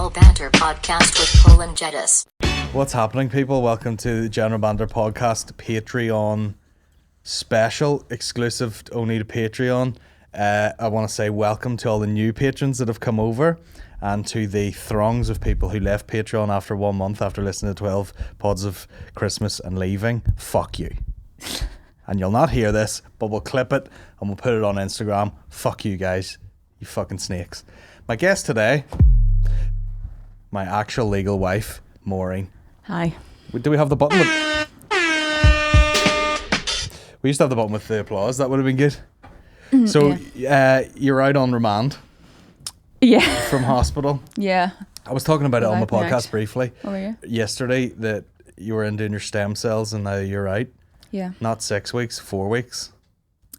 General Banter Podcast with Colin Geddis. What's happening, people? Welcome to the General Banter Podcast Patreon special, exclusive only to Patreon. I want to say welcome to all the new patrons that have come over, and to the throngs of people who left Patreon after 1 month after listening to 12 pods of Christmas and leaving. Fuck you. And you'll not hear this, but we'll clip it and we'll put it on Instagram. Fuck you guys, you fucking snakes. My guest today, my actual legal wife, Maureen. Hi. Do we have the button with... We used to have the button with the applause. That would have been good. So, you're out on remand. Yeah. From hospital. Yeah. I was talking about it on the podcast briefly. Oh, were you? Yesterday, that you were in doing your stem cells and now you're out. Yeah. Not 6 weeks, 4 weeks.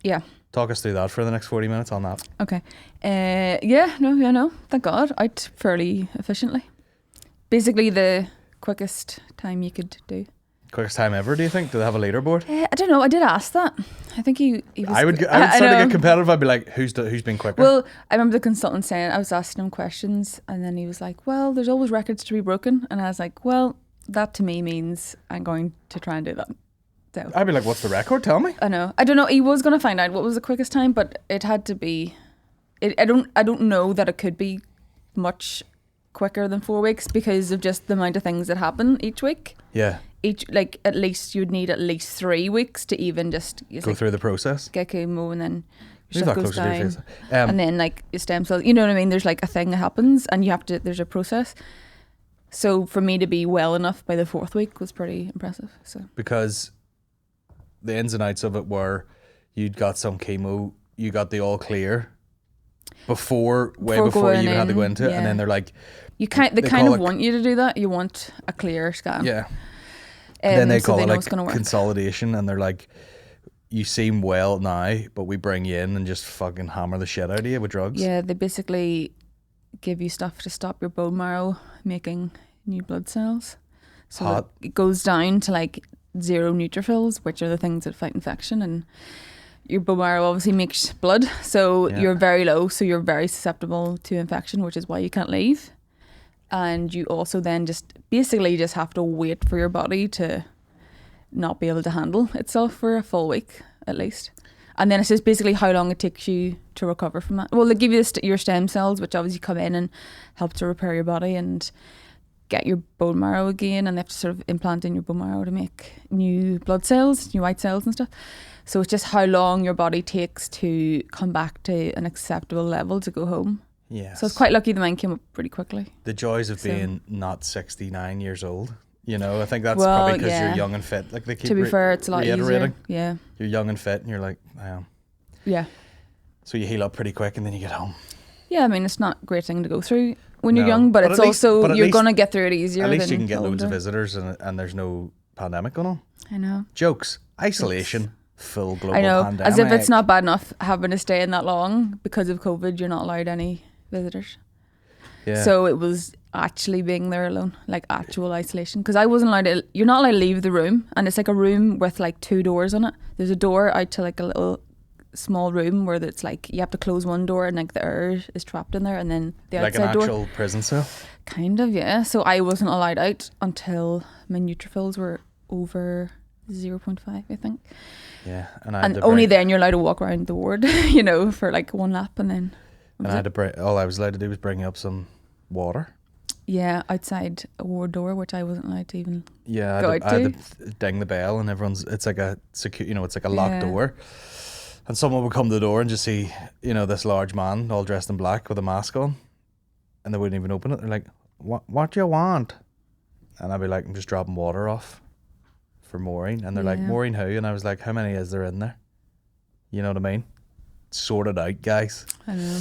Yeah. Talk us through that for the next 40 minutes on that. Okay. Thank God. Out fairly efficiently. Basically the quickest time you could do. Quickest time ever, do you think? Do they have a leaderboard? I don't know. I did ask that. I think he was... I would start to get competitive. I'd be like, who's been quicker? Well, I remember the consultant saying, I was asking him questions and then he was like, well, there's always records to be broken. And I was like, well, that to me means I'm going to try and do that. So I'd be like, what's the record? Tell me. I know. I don't know. He was going to find out what was the quickest time, but it had to be... I don't know that it could be much quicker than 4 weeks because of just the amount of things that happen each week. Yeah. At least you'd need at least 3 weeks to even just go through the process. Get chemo and then your Move stuff goes to your down. face. And then like your stem cells, you know what I mean? There's like a thing that happens and you have to, there's a process. So for me to be well enough by the 4th week was pretty impressive. So because the ins and outs of it were you'd got some chemo, you got the all clear before you even had to go into it, and then they're like, they kind of want you to do that. You want a clear scan. Yeah. Then they call it like consolidation, and they're like, you seem well now, but we bring you in and just fucking hammer the shit out of you with drugs. Yeah, they basically give you stuff to stop your bone marrow making new blood cells. So it goes down to like 0 neutrophils, which are the things that fight infection, and your bone marrow obviously makes blood, so you're very low, so you're very susceptible to infection, which is why you can't leave. And you also then just have to wait for your body to not be able to handle itself for a full week at least. And then it's just basically how long it takes you to recover from that. Well, they give you your stem cells, which obviously come in and help to repair your body and get your bone marrow again, and they have to sort of implant in your bone marrow to make new blood cells, new white cells and stuff. So it's just how long your body takes to come back to an acceptable level to go home. Yes. So it's quite lucky the mine came up pretty quickly. The joys of being not 69 years old. You know, I think that's probably because you're young and fit. Like they keep to be fair, it's a lot easier. Yeah. You're young and fit and you're like, I am. Yeah. So you heal up pretty quick and then you get home. Yeah, I mean, it's not a great thing to go through when you're young, but it's also, you're going to get through it easier. At least you can get loads of visitors and there's no pandemic going on. I know. Jokes. Isolation. Full global pandemic. As if it's not bad enough having to stay in that long because of COVID. You're not allowed any visitors. Yeah. So it was actually being there alone, like actual isolation, because I wasn't allowed to. You're not allowed to leave the room, and it's like a room with like 2 doors on it. There's a door out to like a little small room where it's like you have to close one door and like the air is trapped in there, and then the outside door. Like an actual prison cell. Kind of, yeah. So I wasn't allowed out until my neutrophils were over 0.5, I think. Yeah, and only then you're allowed to walk around the ward, you know, for like 1 lap, and then. And I had to bring. All I was allowed to do was bring up some water. Yeah, outside a ward door, which I wasn't allowed to even. Yeah, go I had to ding the bell, and everyone's. It's like a secure. You know, it's like a locked door, and someone would come to the door and just see, you know, this large man all dressed in black with a mask on, and they wouldn't even open it. They're like, "What do you want?" And I'd be like, "I'm just dropping water off for Maureen," and they're like, "Maureen who?" And I was like, "How many is there in there?" You know what I mean? Sort it out, guys. I know.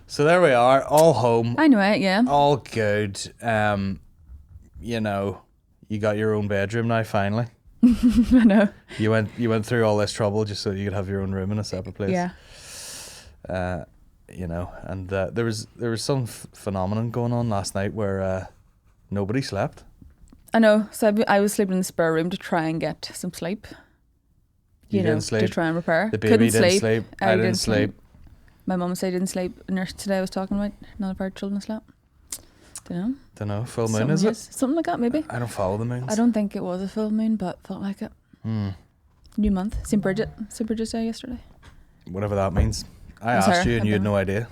So there we are, all home. I know it, yeah. All good. You know, you got your own bedroom now finally. I know. You went through all this trouble just so you could have your own room in a separate place. Yeah. You know, and there was some phenomenon going on last night where nobody slept. I know. So I was sleeping in the spare room to try and get some sleep. You know, didn't sleep. To try and repair. The baby didn't sleep. I didn't sleep. My mum said I didn't sleep. A nurse today I was talking about, none of our children slept. Don't know. Full moon, is it? Something like that, maybe. I don't follow the moons. I don't think it was a full moon, but felt like it. New month. St. Bridget's Day yesterday. Whatever that means. I Was asked her, you and you had no idea.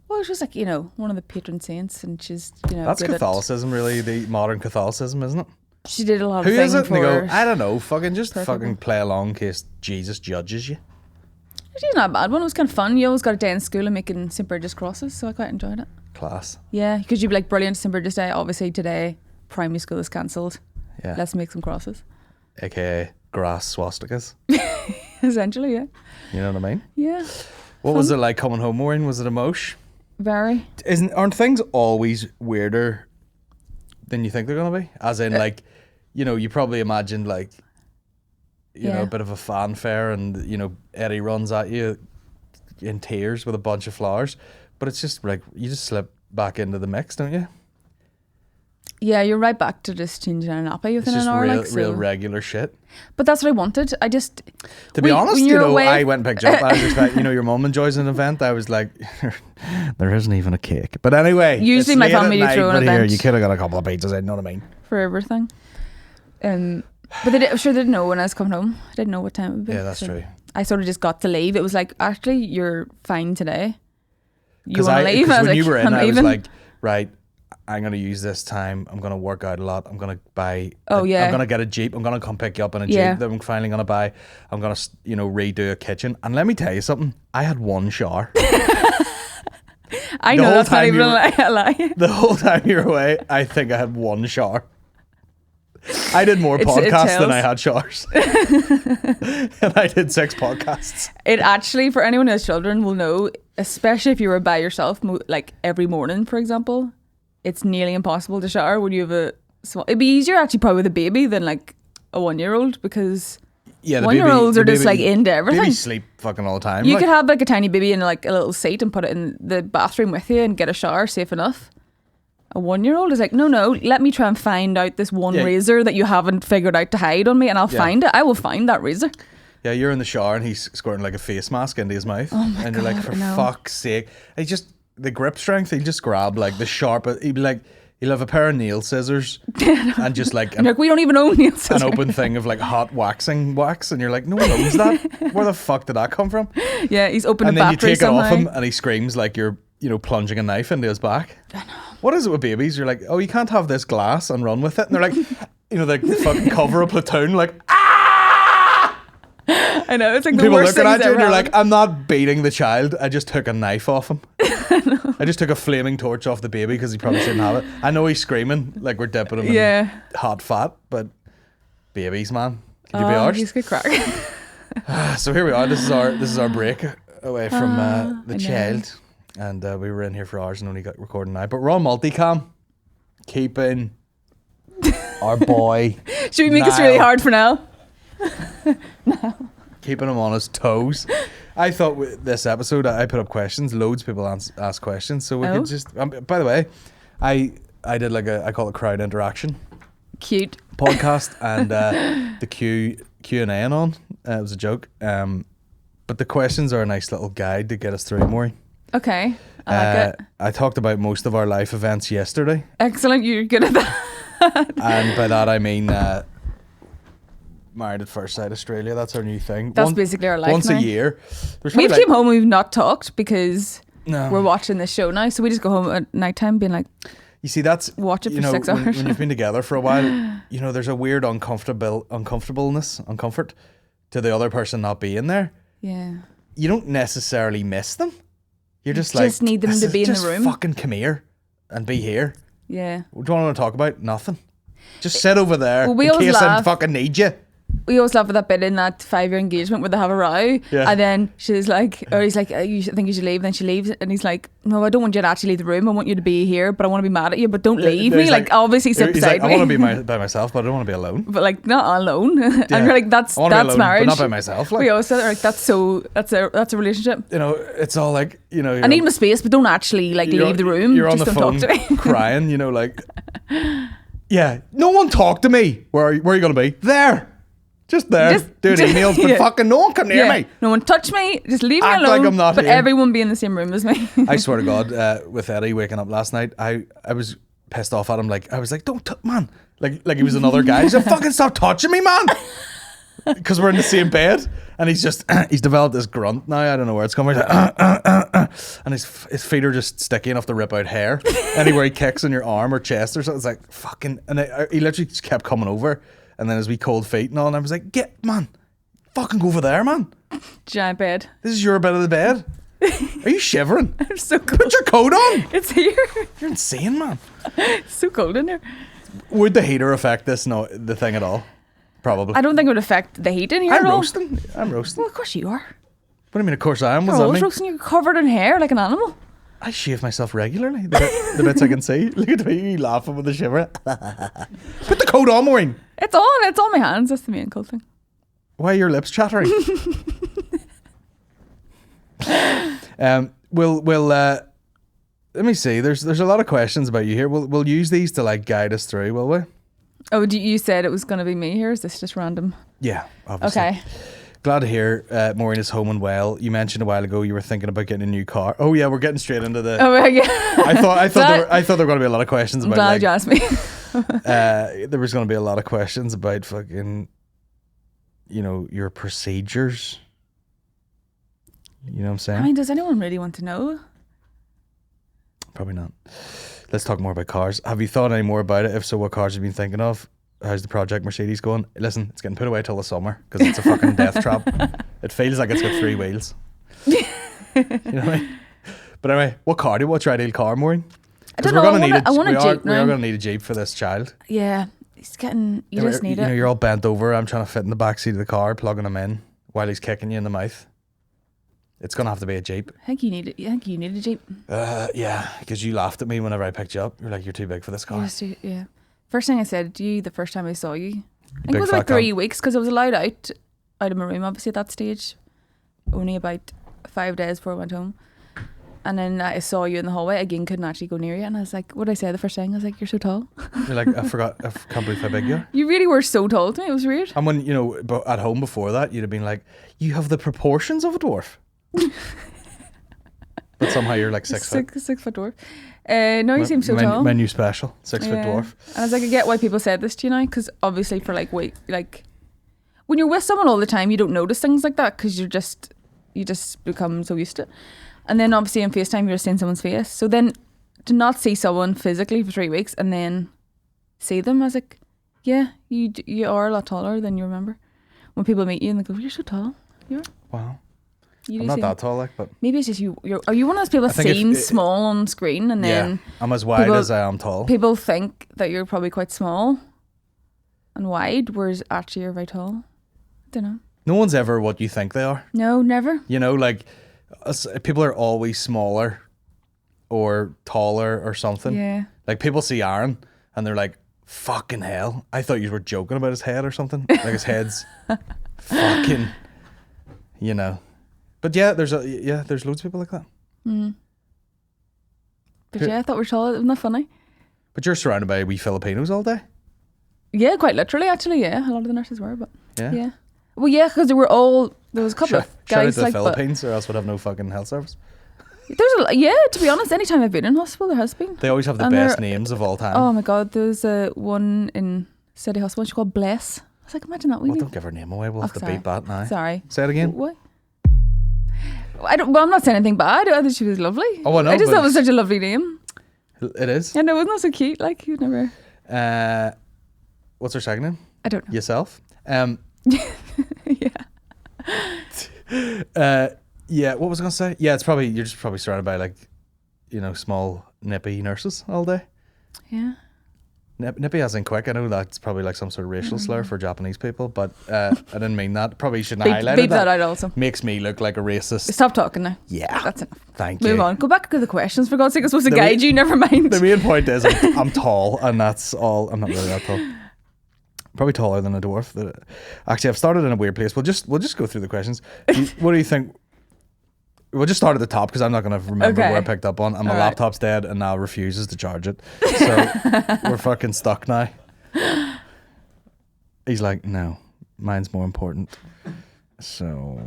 Well, it's just like, one of the patron saints, and she's, That's good Catholicism, really, the modern Catholicism, isn't it? She did a lot Who of is things it? And they for go, I don't know, just perfect. fucking play along in case Jesus judges you. She's not a bad one. It was kind of fun. You always got a day in school and making St. Bridget's crosses, so I quite enjoyed it. Class. Yeah, because you'd be like, brilliant, St. Bridget's Day. Obviously today, primary school is cancelled. Yeah. Let's make some crosses. AKA grass swastikas. Essentially, yeah. You know what I mean? Yeah. What was it like coming home, Maureen? Was it a mosh? Very. Aren't things always weirder than you think they're going to be? As in, you probably imagined, a bit of a fanfare and, Eddie runs at you in tears with a bunch of flowers. But it's just like, you just slip back into the mix, don't you? Yeah, you're right back to just changing a nappy within an hour. It's just real regular shit. But that's what I wanted. To be honest, I went and picked you up. I was expecting, your mum enjoys an event. I was like, there isn't even a cake. But anyway, usually my family do throw an event. Here, you could have got a couple of pizzas in, you know what I mean? For everything. But they didn't know when I was coming home. I didn't know what time it would be. Yeah, that's true. I sort of just got to leave. It was like, actually, you're fine today. You want to leave? Because when you were in, I was like, right, I'm going to use this time. I'm going to work out a lot. I'm going to buy. I'm going to get a Jeep. I'm going to come pick you up in a Jeep that I'm finally going to buy. I'm going to, redo a kitchen. And let me tell you something. I had one shower. I know that's not even a lie. The whole time you were away, I think I had one shower. I did more podcasts than I had showers. And I did 6 podcasts. It actually, for anyone who has children, will know, especially if you were by yourself, like every morning, for example, it's nearly impossible to shower when you have a small... It'd be easier actually probably with a baby than like a 1-year-old, because 1-year-olds are just like into everything. Babies sleep fucking all the time. You could have like a tiny baby in like a little seat and put it in the bathroom with you and get a shower safe enough. A 1-year-old is like, no, let me try and find out this one razor that you haven't figured out to hide on me, and I'll find it. I will find that razor. Yeah, you're in the shower and he's squirting like a face mask into his mouth. Oh my and you're God, like, for fuck's sake. The grip strength, he'll just grab like the sharp, he'll be like, he'll have a pair of nail scissors and just like... we don't even own nail scissors. An open thing of like hot wax, and you're like, no one owns that. Where the fuck did that come from? Yeah, he's opened a battery And then you take somehow. it off him and he screams like you're, plunging a knife into his back. I know. What is it with babies? You're like, oh, you can't have this glass and run with it. And they're like, like the fucking cover of Platoon, like, ah! I know, it's like the people worst looking thing at you and you're happened. like, I'm not beating the child. I just took a knife off him. I just took a flaming torch off the baby because he probably shouldn't have it. I know he's screaming like we're dipping him in hot fat, but babies, man, can you be arsed? He's good crack. So here we are. This is our break away from the child, and we were in here for hours and only got recording now. But we're on multicam, keeping our boy. Should we make this really hard for now? No. Keeping him on his toes. I thought with this episode I put up questions. Loads of people ask questions, so we could just. By the way, I did I call it crowd interaction. Cute podcast, and the Q&A on. It was a joke. But the questions are a nice little guide to get us through, Maureen. Okay, I like it. I talked about most of our life events yesterday. Excellent, you're good at that. And by that I mean Married at First Sight Australia. That's our new thing. That's basically our life once now. a year. We've came home and we've not talked because we're watching this show now. So we just go home at night time being like, you see, that's watch it for 6 hours. When you've been together for a while, there's a weird comfort to the other person not being there. Yeah. You don't necessarily miss them. You're just need them to be in the room. Fucking come here and be here. Yeah. What do you want to talk about? Nothing. Just sit over there we in case laugh. I fucking need you. We always laugh at that bit in that 5-year engagement where they have a row, and then she's like, or he's like, I think you should leave. And then she leaves, and he's like, no, I don't want you to actually leave the room. I want you to be here, but I want to be mad at you, but don't leave me. Like obviously sit beside me. I want to be by myself, but I don't want to be alone. But like not alone. And we're like, that's alone, marriage, but not by myself. Like. We always say like that's a relationship. It's all like I need my space, but don't actually like leave the room. You're on just the don't phone talk to me. crying. Yeah, no one talk to me. Where are you going to be? There. Just there, doing emails, but fucking no one come near me. No one touch me. Just leave me Act alone. like I'm not but here. everyone be in the same room as me. I swear to God, with Eddie waking up last night, I was pissed off at him. Like, I was like, don't, man. Like he was another guy. He's like, fucking stop touching me, man. Because we're in the same bed. And he's just, he's developed this grunt now. I don't know where it's coming. He's like, and his feet are just sticky enough to rip out hair. Anywhere he kicks on your arm or chest or something, it's like, fucking. And he literally just kept coming over. And then his wee cold feet and all. And I was like, man, fucking go over there, man. Giant bed. This is your bed of the bed. Are you shivering? I'm so cold. Put your coat on. It's here. You're insane, man. It's so cold in here. Would the heater affect the thing at all? Probably. I don't think it would affect the heat in here I'm at all. roasting. Well, of course you are. What do you mean, of course I am? You're What's that always mean? roasting. You're covered in hair like an animal. I shave myself regularly. The bits I can see. Look at me, you laughing with the shiver. Put the coat on, Maureen. It's on. It's on my hands. That's the main cold thing. Why are your lips chattering? We'll let me see. There's a lot of questions about you here. We'll use these to like guide us through, will we? Oh, you said it was going to be me here? Is this just random? Yeah, obviously. Okay. Glad to hear Maureen is home and well. You mentioned a while ago you were thinking about getting a new car. Oh yeah, we're getting straight into the. Oh yeah. I thought there were going to be a lot of questions I'm about. glad like, you asked me. there was going to be a lot of questions about fucking, your procedures. You know what I'm saying? I mean, does anyone really want to know? Probably not. Let's talk more about cars. Have you thought any more about it? If so, what cars have you been thinking of? How's the Project Mercedes going? Listen, it's getting put away till the summer because it's a fucking death trap. It feels like it's got 3 wheels. You know what I mean? But anyway, what car do you want? What's your ideal car, Maureen? I don't know. I want a Jeep We now. are going to need a Jeep for this child. Yeah, he's getting. You just need it. You're all bent over. I'm trying to fit in the back seat of the car, plugging him in while he's kicking you in the mouth. It's going to have to be a Jeep. I think you need it. I think you need a Jeep. Yeah, because you laughed at me whenever I picked you up. You're like, you're too big for this car. Yeah. First thing I said to you the first time I saw you, I think Big it was fat about 3 weeks because I was allowed out of my room obviously at that stage. Only about 5 days before I went home. And then I saw you in the hallway. Again, couldn't actually go near you. And I was like, what did I say the first thing? I was like, you're so tall. You're like, I can't believe how big you are. You really were so tall to me. It was weird. And when, but at home before that, you'd have been like, you have the proportions of a dwarf. But somehow you're like 6 foot. 6 foot dwarf. No, you seem so tall. My new special, 6 foot dwarf. And I was like, I get why people said this to you now, because obviously for like when you're with someone all the time, you don't notice things like that because you just become so used to it. And then obviously on FaceTime, you're seeing someone's face. So then to not see someone physically for 3 weeks and then see them, I was like, yeah, you are a lot taller than you remember. When people meet you and they go, you're so tall. You are. Wow. I'm not that tall, like, but maybe it's just are you one of those people that seems small on screen and then I'm as wide as I am tall. People think that you're probably quite small and wide, whereas actually you're very tall. I don't know. No one's ever what you think they are. No, never. Like people are always smaller or taller or something. Yeah. Like people see Aaron and they're like, fucking hell, I thought you were joking about his head or something. Like his head's fucking, But yeah, there's loads of people like that. Mm. But yeah, I thought we were tall. Isn't that funny? But you're surrounded by wee Filipinos all day. Yeah, quite literally, actually. Yeah, a lot of the nurses were, but yeah. Well, yeah, because there was a couple of guys shout out to like the Philippines, or else we'd have no fucking health service. To be honest, anytime I've been in hospital, there has been. They always have the best names of all time. Oh my god, there's one in City Hospital. She's called Bless. I was like, imagine that. Well, don't give her name away. We'll have to beat that now. Sorry. Say it again. What? I'm not saying anything bad. I think she was lovely. Oh, I know. I just thought it was such a lovely name. It is. Yeah, no, wasn't that so cute? Like, you'd never. What's her second name? I don't know. Yourself. Yeah. Yeah. What was I gonna say? Yeah, you're just probably surrounded by like, small nippy nurses all day. Yeah. Nippy as in quick. I know that's probably like some sort of racial slur for Japanese people, but I didn't mean that. Probably shouldn't have highlighted beep that out also. Makes me look like a racist. Stop talking now. Yeah. That's enough. Thank you. Move on. Go back to the questions, for God's sake. I'm supposed to guide you. Never mind. The main point is I'm tall, and that's all. I'm not really that tall. Probably taller than a dwarf. Actually, I've started in a weird place. We'll just go through the questions. What do you think? We'll just start at the top because I'm not going to remember where I picked up on. And my laptop's dead and now refuses to charge it. So we're fucking stuck now. He's like, no, mine's more important. So,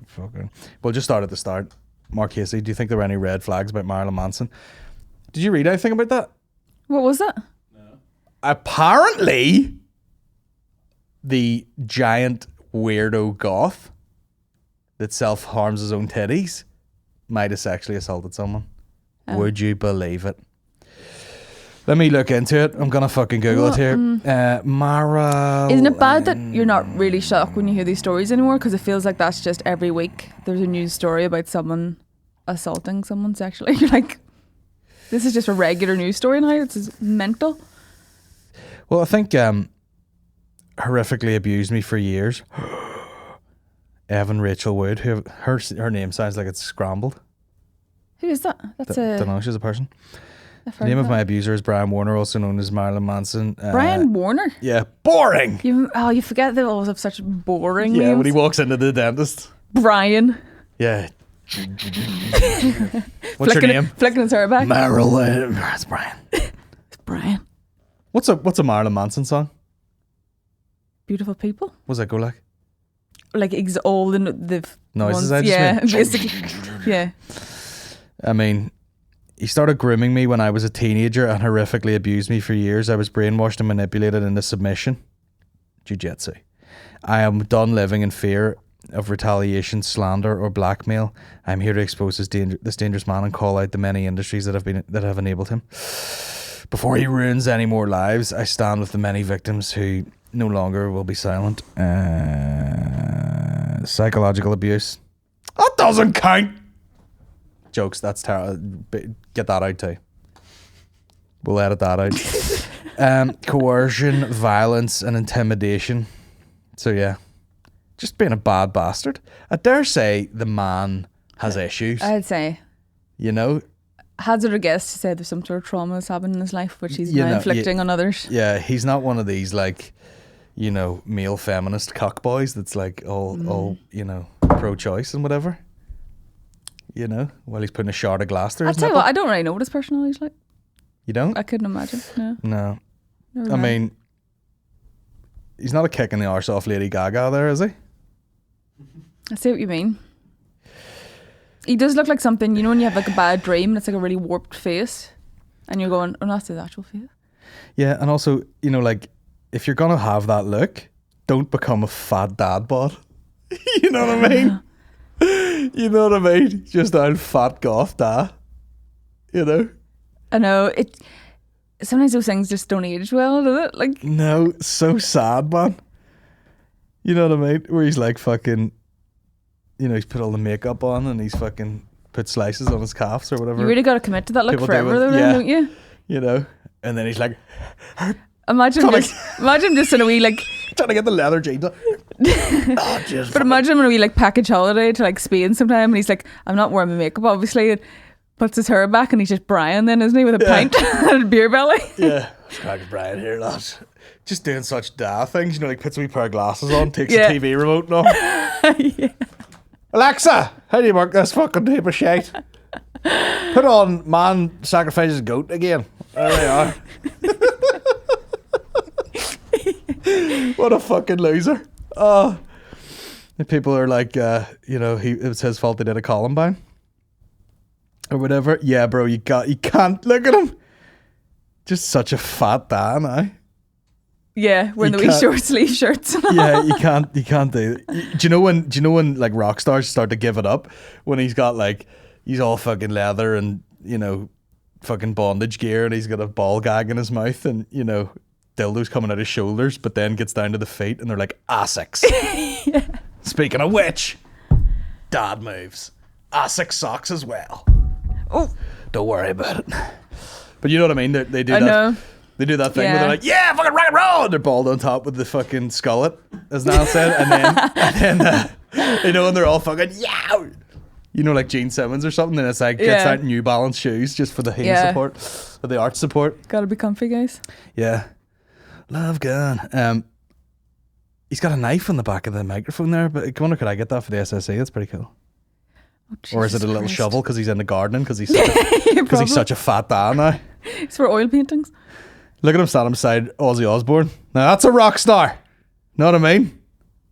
fucking. We'll just start at the start. Mark Casey, do you think there were any red flags about Marilyn Manson? Did you read anything about that? What was that? Apparently, the giant weirdo goth that self-harms his own titties might have sexually assaulted someone. Would you believe it? Let me look into it. I'm gonna fucking Google it here. Marilyn. Isn't it bad that you're not really shocked when you hear these stories anymore? Because it feels like that's just every week there's a news story about someone assaulting someone sexually. You're like, this is just a regular news story now. It's just mental. Well, I think horrifically abused me for years. Evan Rachel Wood, who her name sounds like it's scrambled. Who is that? That's Don't know. She's a person. The name of my abuser is Brian Warner, also known as Marilyn Manson. Brian Warner? Yeah, boring. You forget they always have such boring names. Yeah, when he walks into the dentist. Brian. Yeah. What's your name? Flicking his hair back. Marilyn. It's Brian. It's Brian. What's a Marilyn Manson song? Beautiful People. What does that go like? Like all the noises. ones. I just Yeah, made. basically. Yeah. I mean, he started grooming me when I was a teenager and horrifically abused me for years. I was brainwashed and manipulated into submission. Jiu-jitsu. I am done living in fear of retaliation, slander, or blackmail. I'm here to expose this dangerous man and call out the many industries that have enabled him. Before he ruins any more lives, I stand with the many victims who no longer will be silent. Psychological abuse. That doesn't count. Jokes, that's terrible. Get that out too. We'll edit that out. Coercion, violence, and intimidation. So yeah, just being a bad bastard. I dare say the man has issues. I'd say. You know? Hazard a guess to say there's some sort of trauma that's happened in his life which he's now inflicting on others. Yeah, he's not one of these like, you know, male feminist cockboys that's like all you know, pro-choice and whatever. You know, while he's putting a shard of glass through his I'll tell you nipple. what, I don't really know what his personality's like. You don't? I couldn't imagine. No. I mean, he's not a kick in the arse off Lady Gaga there, is he? I see what you mean. He does look like something, you know, when you have like a bad dream and it's like a really warped face and you're going, oh, that's his actual face. Yeah, and also, you know, like, if you're going to have that look, don't become a fat dad bod. You know what I mean? You know what I mean? Just old fat goth dad. You know? I know. Sometimes those things just don't age well, does it? Like, no, so sad, man. You know what I mean? Where he's like fucking, you know, he's put all the makeup on and he's fucking put slices on his calves or whatever. you really got to commit to that look People do forever, it, though, yeah. don't you? You know? And then he's like, Imagine just in a wee like trying to get the leather jeans on. Oh, just but imagine when we like package holiday to like Spain sometime and he's like, I'm not wearing my makeup obviously, and puts his hair back and he's just Brian then, isn't he, with a pint and a beer belly. Yeah, it's cracking Brian here, lads. Just doing such daft things, you know, like puts a wee pair of glasses on, takes the TV remote and all. Yeah. Alexa, how do you work this fucking heap of shite? Put on man sacrifices goat again. There they are. What a fucking loser. Oh, the people are like, you know, it was his fault they did a Columbine or whatever. Yeah, bro, you can't look at him. Just such a fat dad now. Yeah, wearing the wee short sleeve shirts. Yeah, you can't do it. Do you know when like rock stars start to give it up when he's got like, he's all fucking leather and, you know, fucking bondage gear and he's got a ball gag in his mouth and, you know, dildos coming out his shoulders, but then gets down to the feet and they're like Asics. Yeah. Speaking of which, dad moves. Asics socks as well. Oh, don't worry about it. But you know what I mean? They do I that. know. They do that thing where they're like, yeah, fucking rock and roll. And they're bald on top with the fucking skullet, as Niall said, and then you know, and they're all fucking yeah. You know, like Gene Simmons or something, and it's like gets out New Balance shoes just for the heel support, for the arch support. Gotta be comfy, guys. Yeah. Love gun. He's got a knife on the back of the microphone there, but I wonder could I get that for the SSE? That's pretty cool. Oh, or is it a little Christ. shovel because he's in the gardening because he's such a fat dad now? It's for oil paintings. Look at him standing beside Ozzy Osbourne. Now that's a rock star. Know what I mean?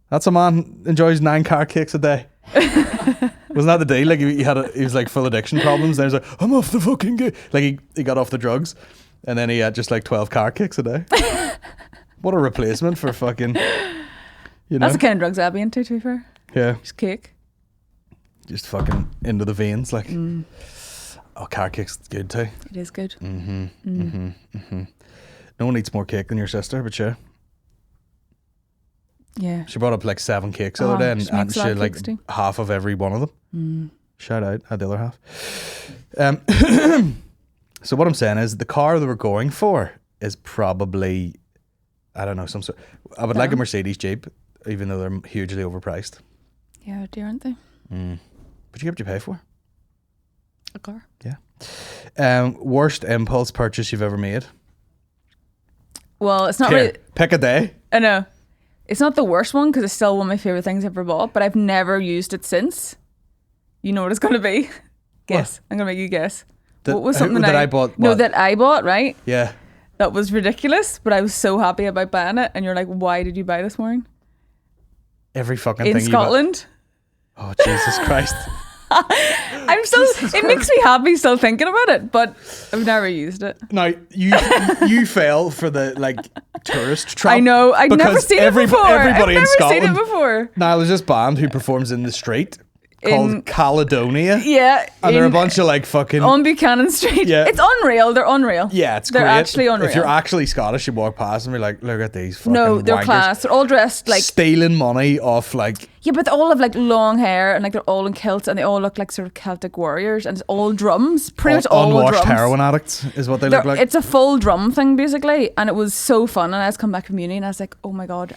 That's a man enjoys 9 carrot cakes a day. Wasn't that the deal? Like he was like full addiction problems. Then he's like, I'm off the fucking game. Like he got off the drugs, And then he had just like 12 car kicks a day. What a replacement for fucking, you know. That's the kind of drugs I'd be into, to be fair. Yeah. Just cake. Just fucking into the veins. Like, oh, car kick's good too. It is good. No one eats more cake than your sister, but sure. Yeah. She brought up like 7 cakes the other day, she and makes a she lot had of like cakes too. half of every one of them. Shout out, had the other half. So what I'm saying is the car that we're going for is probably, I don't know, some sort. I would like a Mercedes Jeep, even though they're hugely overpriced. Yeah, dear, aren't they? But you get what you pay for. A car. Yeah. Worst impulse purchase you've ever made? Well, it's not Here, really. pick a day. I know. It's not the worst one because it's still one of my favourite things I've ever bought, but I've never used it since. You know what it's going to be? Guess. I'm going to make you guess. What was something that I bought? No, what? that I bought, right? Yeah. That was ridiculous, but I was so happy about buying it. And you're like, why did you buy this, Maureen? Every fucking In thing Scotland. Oh, Jesus Christ. I'm still. It makes me happy still thinking about it, but I've never used it. Now you fell for the like tourist trap. I know. I've never because seen it before. Everybody I've in never Scotland. seen it before. Now there's this band who performs in the street called Caledonia. Yeah, And they're a bunch of like fucking on Buchanan Street. Yeah. It's unreal. They're unreal. yeah, it's They're great. actually unreal. If you're actually Scottish, you walk past and be like, look at these fucking No, they're wankers class. They're all dressed like stealing money off like yeah, but they all have like long hair and like they're all in kilts and they all look like sort of Celtic warriors and it's all drums. Pretty much all unwashed drums. heroin addicts is what they look like. It's a full drum thing basically, and it was so fun. And I just come back from uni and I was like, oh my god,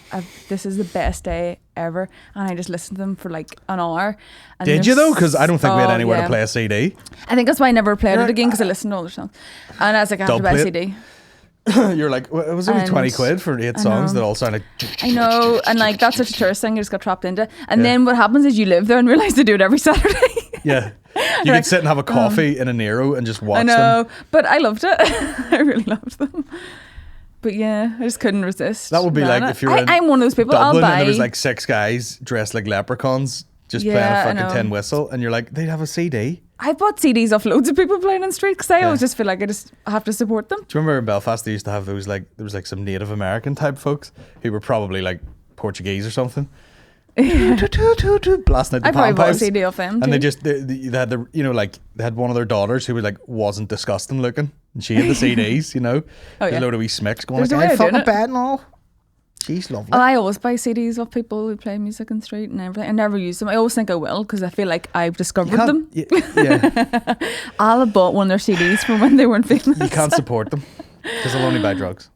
this is the best day ever. And I just listened to them for like an hour. And Did you though? Because I don't think we had anywhere to play a CD. I think that's why I never played it again because I listened to all their songs. And I was like, I have to buy a CD. You're like, well, it was only And 20 quid for 8 songs know. that all sound like. I know, and like that's such a tourist thing. You just got trapped into. And then what happens is you live there and realize they do it every Saturday. Yeah. You could sit and have a coffee in a Nero and just watch I know, them. but I loved it. I really loved them. But yeah, I just couldn't resist. That would be like buying if it. you're in I'm one of those people. Dublin I'll buy. and there was like 6 guys dressed like leprechauns just Yeah, playing I a fucking know. tin whistle, and you're like, they'd have a CD. I bought CDs off loads of people playing on the street because I always just feel like I just have to support them. Do you remember in Belfast they used to have those like there was like some Native American type folks who were probably like Portuguese or something. Blasting out the I probably bought a pan-pipes. CD off them too. And they had the you know like they had one of their daughters who was like wasn't disgusting looking, and she had the CDs, you know. There's yeah. a load of wee smicks going There's a like, way I'm of doing fucking it. bad and all. She's lovely. Oh, I always buy CDs of people who play music on the street and everything. I never use them. I always think I will because I feel like I've discovered them. Yeah, I'll have bought one of their CDs from when they weren't famous. you can't support them because they'll only buy drugs,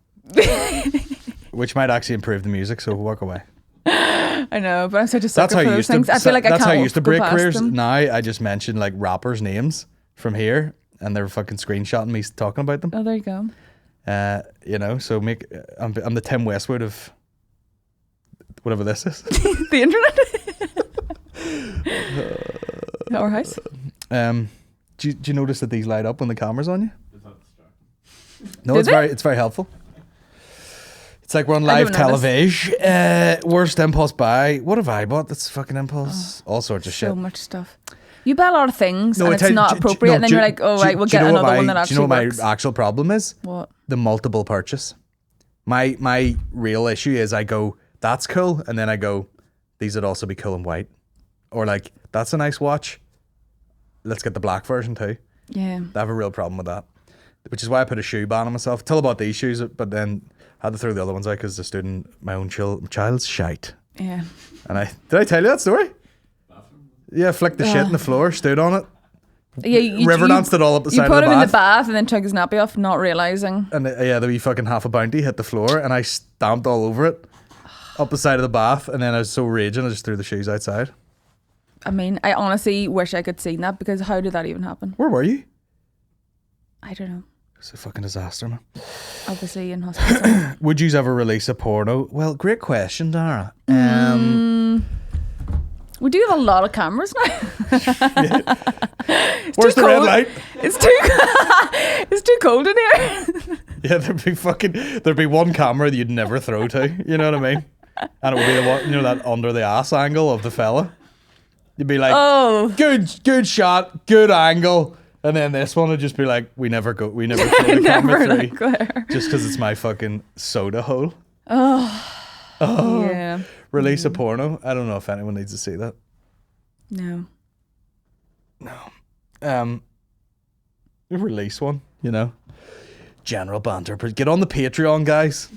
which might actually improve the music. So walk away. I know, but I'm such a That's sucker how for you those used things. to. I feel like I That's can't how I used to go break past careers. them. Now I just mention like rappers' names from here, and they're fucking screenshotting me talking about them. Oh, there you go. You know, so I'm the Tim Westwood of whatever this is. The internet. Our house. Do you notice that these light up when the camera's on you? No, Do it's they? it's very helpful. It's like we're on I live don't notice. television. Worst impulse buy. What have I bought? That's fucking impulse. All sorts of shit. So much stuff. You buy a lot of things and I it's tell you- not appropriate, and then you're like, oh right, we'll get another one that Do you actually know what works. my actual problem is? What? The multiple purchase. My real issue is I go, that's cool, and then I go, these would also be cool in white, or like that's a nice watch. Let's get the black version too. Yeah. I have a real problem with that, which is why I put a shoe ban on myself. Till about these shoes, but then I had to throw the other ones out because they're stood my own child's shite. Yeah. And did I tell you that story? Yeah, flicked the shit in the floor, stood on it. Yeah, you River danced it all up the You side put of him the in the bath. bath and then took his nappy off, not realizing. And the wee fucking half a bounty hit the floor, and I stamped all over it up the side of the bath. And then I was so raging, I just threw the shoes outside. I mean, I honestly wish I could see that because how did that even happen? Where were you? I don't know. It's a fucking disaster, man. Obviously in hospital. Would you ever release a porno? Well, great question, Dara. We do have a lot of cameras now. Where's the red cold. light? It's too it's too cold in here. Yeah, there'd be one camera that you'd never throw to. You know what I mean? And it would be the one, you know, that under the ass angle of the fella. You'd be like, Oh. good shot, good angle. And then this one would just be like, we never throw the camera Never through. there. Just because it's my fucking soda hole. Oh. Yeah. Release a porno. I don't know if anyone needs to see that. No. Release one, you know. General Banter. Get on the Patreon, guys.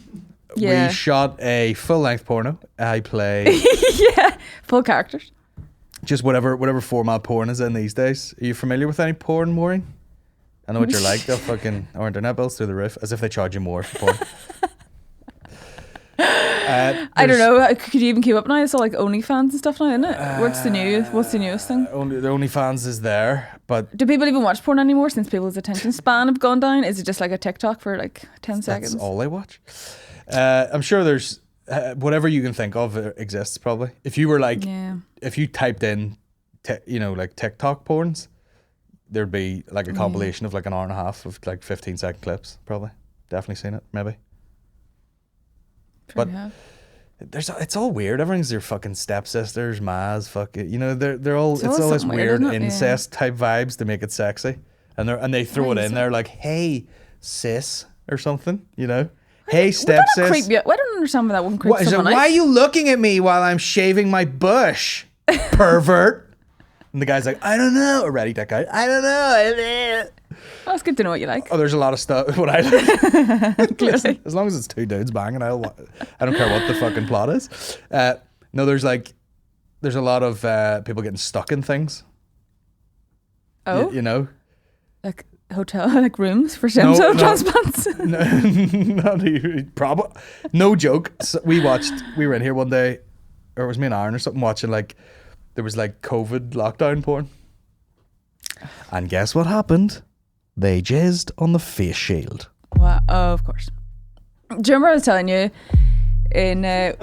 Yeah. We shot a full-length porno. I play Yeah. Full characters. just whatever format porn is in these days. Are you familiar with any porn, Maureen? I know what you're like. They'll fucking our internet bills through the roof, as if they charge you more for porn. I don't know. Could you even keep up now? It's all like OnlyFans and stuff now, isn't it? What's the newest thing? The OnlyFans is there, but Do people even watch porn anymore since people's attention span have gone down? Is it just like a TikTok for like 10 seconds? that's all they watch. I'm sure there's whatever you can think of exists probably. If you were like, if you typed in, like TikTok porns, there'd be like a compilation of like an hour and a half of like 15-second clips. Probably, definitely seen it. Maybe. But it's all weird. Everything's your fucking stepsisters, Maz, fucking, they're all it's all this weird incest type vibes to make it sexy, and they throw it in there like, hey sis or something, hey stepsis. I don't understand why that wouldn't creep someone out. Why are you looking at me while I'm shaving my bush, pervert? And the guy's like, I don't know. Already that guy, I don't know. Oh, it's good to know what you like. Oh, there's a lot of stuff. What I like. Listen, as long as it's two dudes banging, I don't care what the fucking plot is. No, there's a lot of people getting stuck in things. Oh, like hotel, like rooms for stem cell transplants. Not even, no joke. So we were in here one day, or it was me and Aaron or something, watching like there was like COVID lockdown porn, and guess what happened? They jizzed on the face shield. Wow. Oh, of course. Do you remember I was telling you in... do you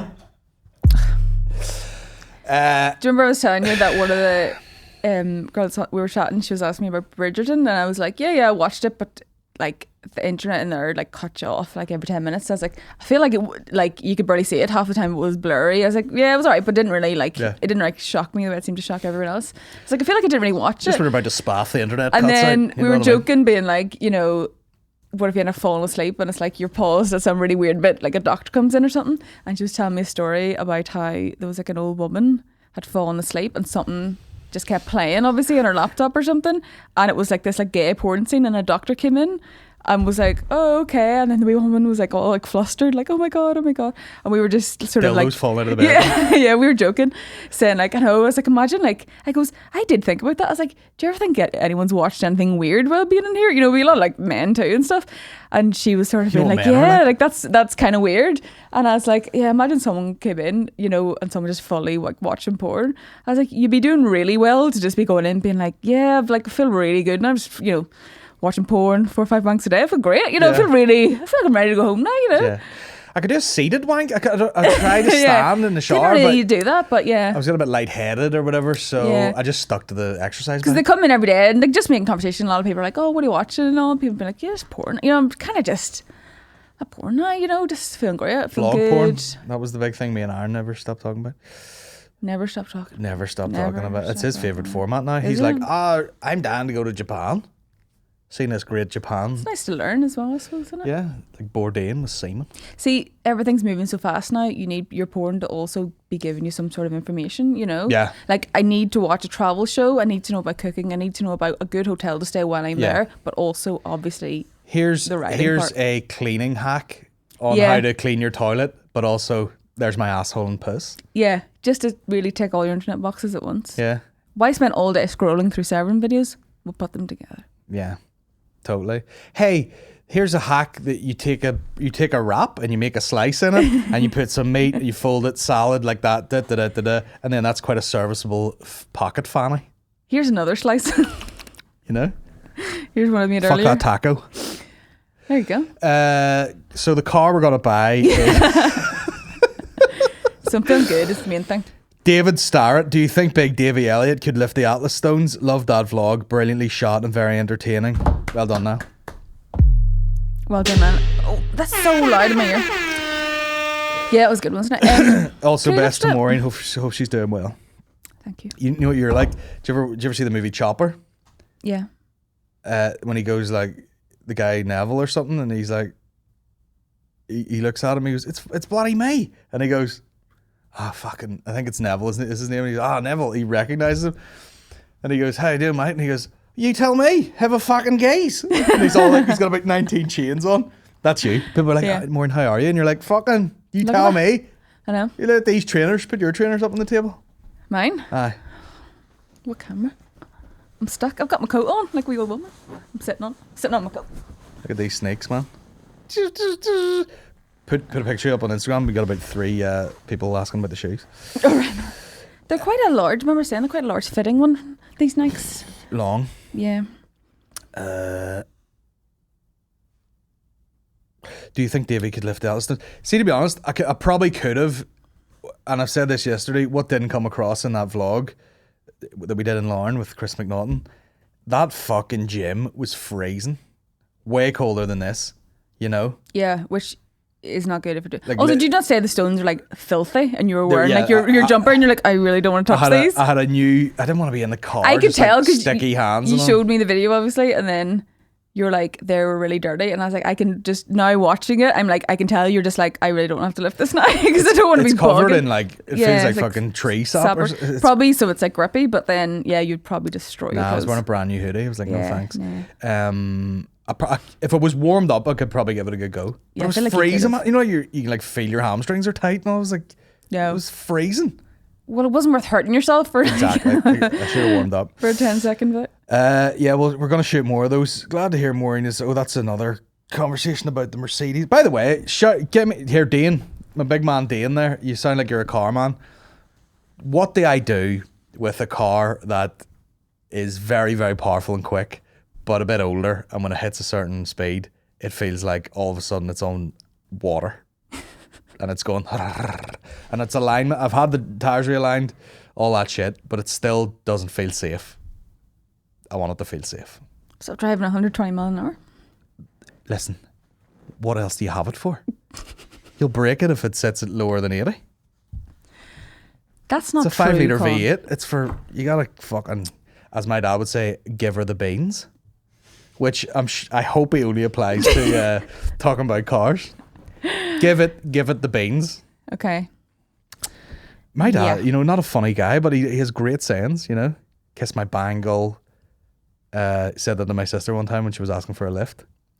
remember I was telling you that one of the girls we were chatting, she was asking me about Bridgerton, and I was like, yeah, I watched it, but like the internet in there like cut you off like every 10 minutes. I was like, I feel like like you could barely see it. Half the time it was blurry. I was like, yeah, it was alright, but didn't really it didn't like shock me the way it seemed to shock everyone else. It's like I feel like I didn't really watch Just it. when we're about to spaff the internet. And then we were joking, being like, what if you end up falling asleep and it's like you're paused at some really weird bit, like a doctor comes in or something, and she was telling me a story about how there was like an old woman had fallen asleep and something just kept playing obviously on her laptop or something, and it was like this like gay porn scene, and a doctor came in and was like, oh, okay. And then the wee woman was like all like flustered, like, oh my God. And we were just sort of like... falling out of the bed. Yeah, we were joking, saying like, I know, I was like, imagine like, I did think about that. I was like, do you ever think anyone's watched anything weird while being in here? We a lot of like men too and stuff. And she was sort of being like, yeah, like that's kind of weird. And I was like, yeah, imagine someone came in, and someone just fully like watching porn. I was like, you'd be doing really well to just be going in being like, yeah, I feel really good. And I'm just, watching porn 4 or 5 wanks a day. I feel great. I feel like I'm ready to go home now, Yeah. I could do a seated wank. I tried to stand in the shower. Didn't really do that, but yeah. I was getting a bit lightheaded or whatever, so I just stuck to the exercise. Because they come in every day and like just making conversation. A lot of people are like, oh, what are you watching? And all people be like, yeah, it's porn. I'm kind of just a porn now, just feeling great. Feeling Vlog good. Porn. That was the big thing me and Aaron never stopped talking about. Never stop talking. Never stop talking about it. It's his favourite format now. He's like, I'm down to go to Japan. Seen this great Japan. It's nice to learn as well, I suppose, isn't it? Yeah, like Bourdain with semen. See, everything's moving so fast now. You need your porn to also be giving you some sort of information, Yeah. Like, I need to watch a travel show. I need to know about cooking. I need to know about a good hotel to stay while I'm there. But also, obviously, here's part. a cleaning hack on how to clean your toilet, but also there's my asshole and piss. Yeah, just to really tick all your internet boxes at once. Yeah. Why spend all day scrolling through 7 videos? We'll put them together. Yeah. Totally. Hey, here's a hack that you take a wrap and you make a slice in it and you put some meat, you fold it, salad like that, and then that's quite a serviceable pocket fanny. Here's another slice. Here's one I made earlier. earlier. Fuck that taco. There you go. So the car we're gonna buy is something good is the main thing. David Starrett, do you think Big Davy Elliott could lift the Atlas Stones? Loved that vlog, brilliantly shot and very entertaining. Well done now. Well done, man. Oh, that's so loud in my ear. Yeah, it was good, wasn't it? Also, best to Maureen. Hope she's doing well. Thank you. You know what you're like? Did you ever see the movie Chopper? Yeah. when he goes like the guy Neville or something, and he's like, he looks at him, he goes, it's bloody me, and he goes, I think it's Neville, isn't it? Is his name? And he goes, Neville. He recognizes him, and he goes, how you doing, mate? And he goes, you tell me, have a fucking gaze. And he's all like, he's got about 19 chains on. That's you. People are like, Maureen, how are you? And you're like, fucking, you Look tell at that. me. I know. You let these trainers put your trainers up on the table. Mine? Aye. What camera? I'm stuck. I've got my coat on, like a wee old woman. I'm sitting on my coat. Look at these snakes, man. Put a picture up on Instagram. We got about 3 people asking about the shoes. They're quite a large, remember saying they're quite a large fitting one, these Nikes. Long. Yeah. Do you think Davey could lift Elliston? See, to be honest, I probably could have, and I've said this yesterday, what didn't come across in that vlog that we did in Larne with Chris McNaughton, that fucking gym was freezing. Way colder than this, you know? Yeah, which is not good if you do. Like, also, did you not say the stones are like filthy and you were wearing like your jumper and you're like, I really don't want to touch these? I didn't want to be in the car. I could tell because sticky hands. You showed me the video, obviously, and then you're like, they were really dirty. And I was like, I can just, now watching it, I'm like, I can tell you're just like, I really don't have to lift this now because I don't want to be It's covered bugging. in like, it feels like fucking tree sap. Probably, so it's like grippy, but then, yeah, you'd probably destroy your clothes. I was wearing a brand new hoodie. I was like, no thanks. No. If it was warmed up, I could probably give it a good go. But it was like freezing. You know, you can like feel your hamstrings are tight, and I was like, it was freezing. Well, it wasn't worth hurting yourself for Exactly. I should have warmed up for a 10-second bit. Yeah, well, we're gonna shoot more of those. Glad to hear Maureen is. Oh, that's another conversation about the Mercedes. By the way, get me here, Dane, my big man Dane. There, you sound like you're a car man. What do I do with a car that is very, very powerful and quick, but a bit older, and when it hits a certain speed, it feels like all of a sudden it's on water. And it's going, and it's alignment. I've had the tires realigned, all that shit, but it still doesn't feel safe. I want it to feel safe. Stop driving 120 miles an hour. Listen, what else do you have it for? You'll break it if it sits at lower than 80. That's not true. It's a 5 litre V8. It's for, you gotta fucking, as my dad would say, give her the beans. Which I hope he only applies to talking about cars. Give it the beans. Okay. My dad, you know, not a funny guy, but he has great sayings, you know. Kiss my bangle. Said that to my sister one time when she was asking for a lift.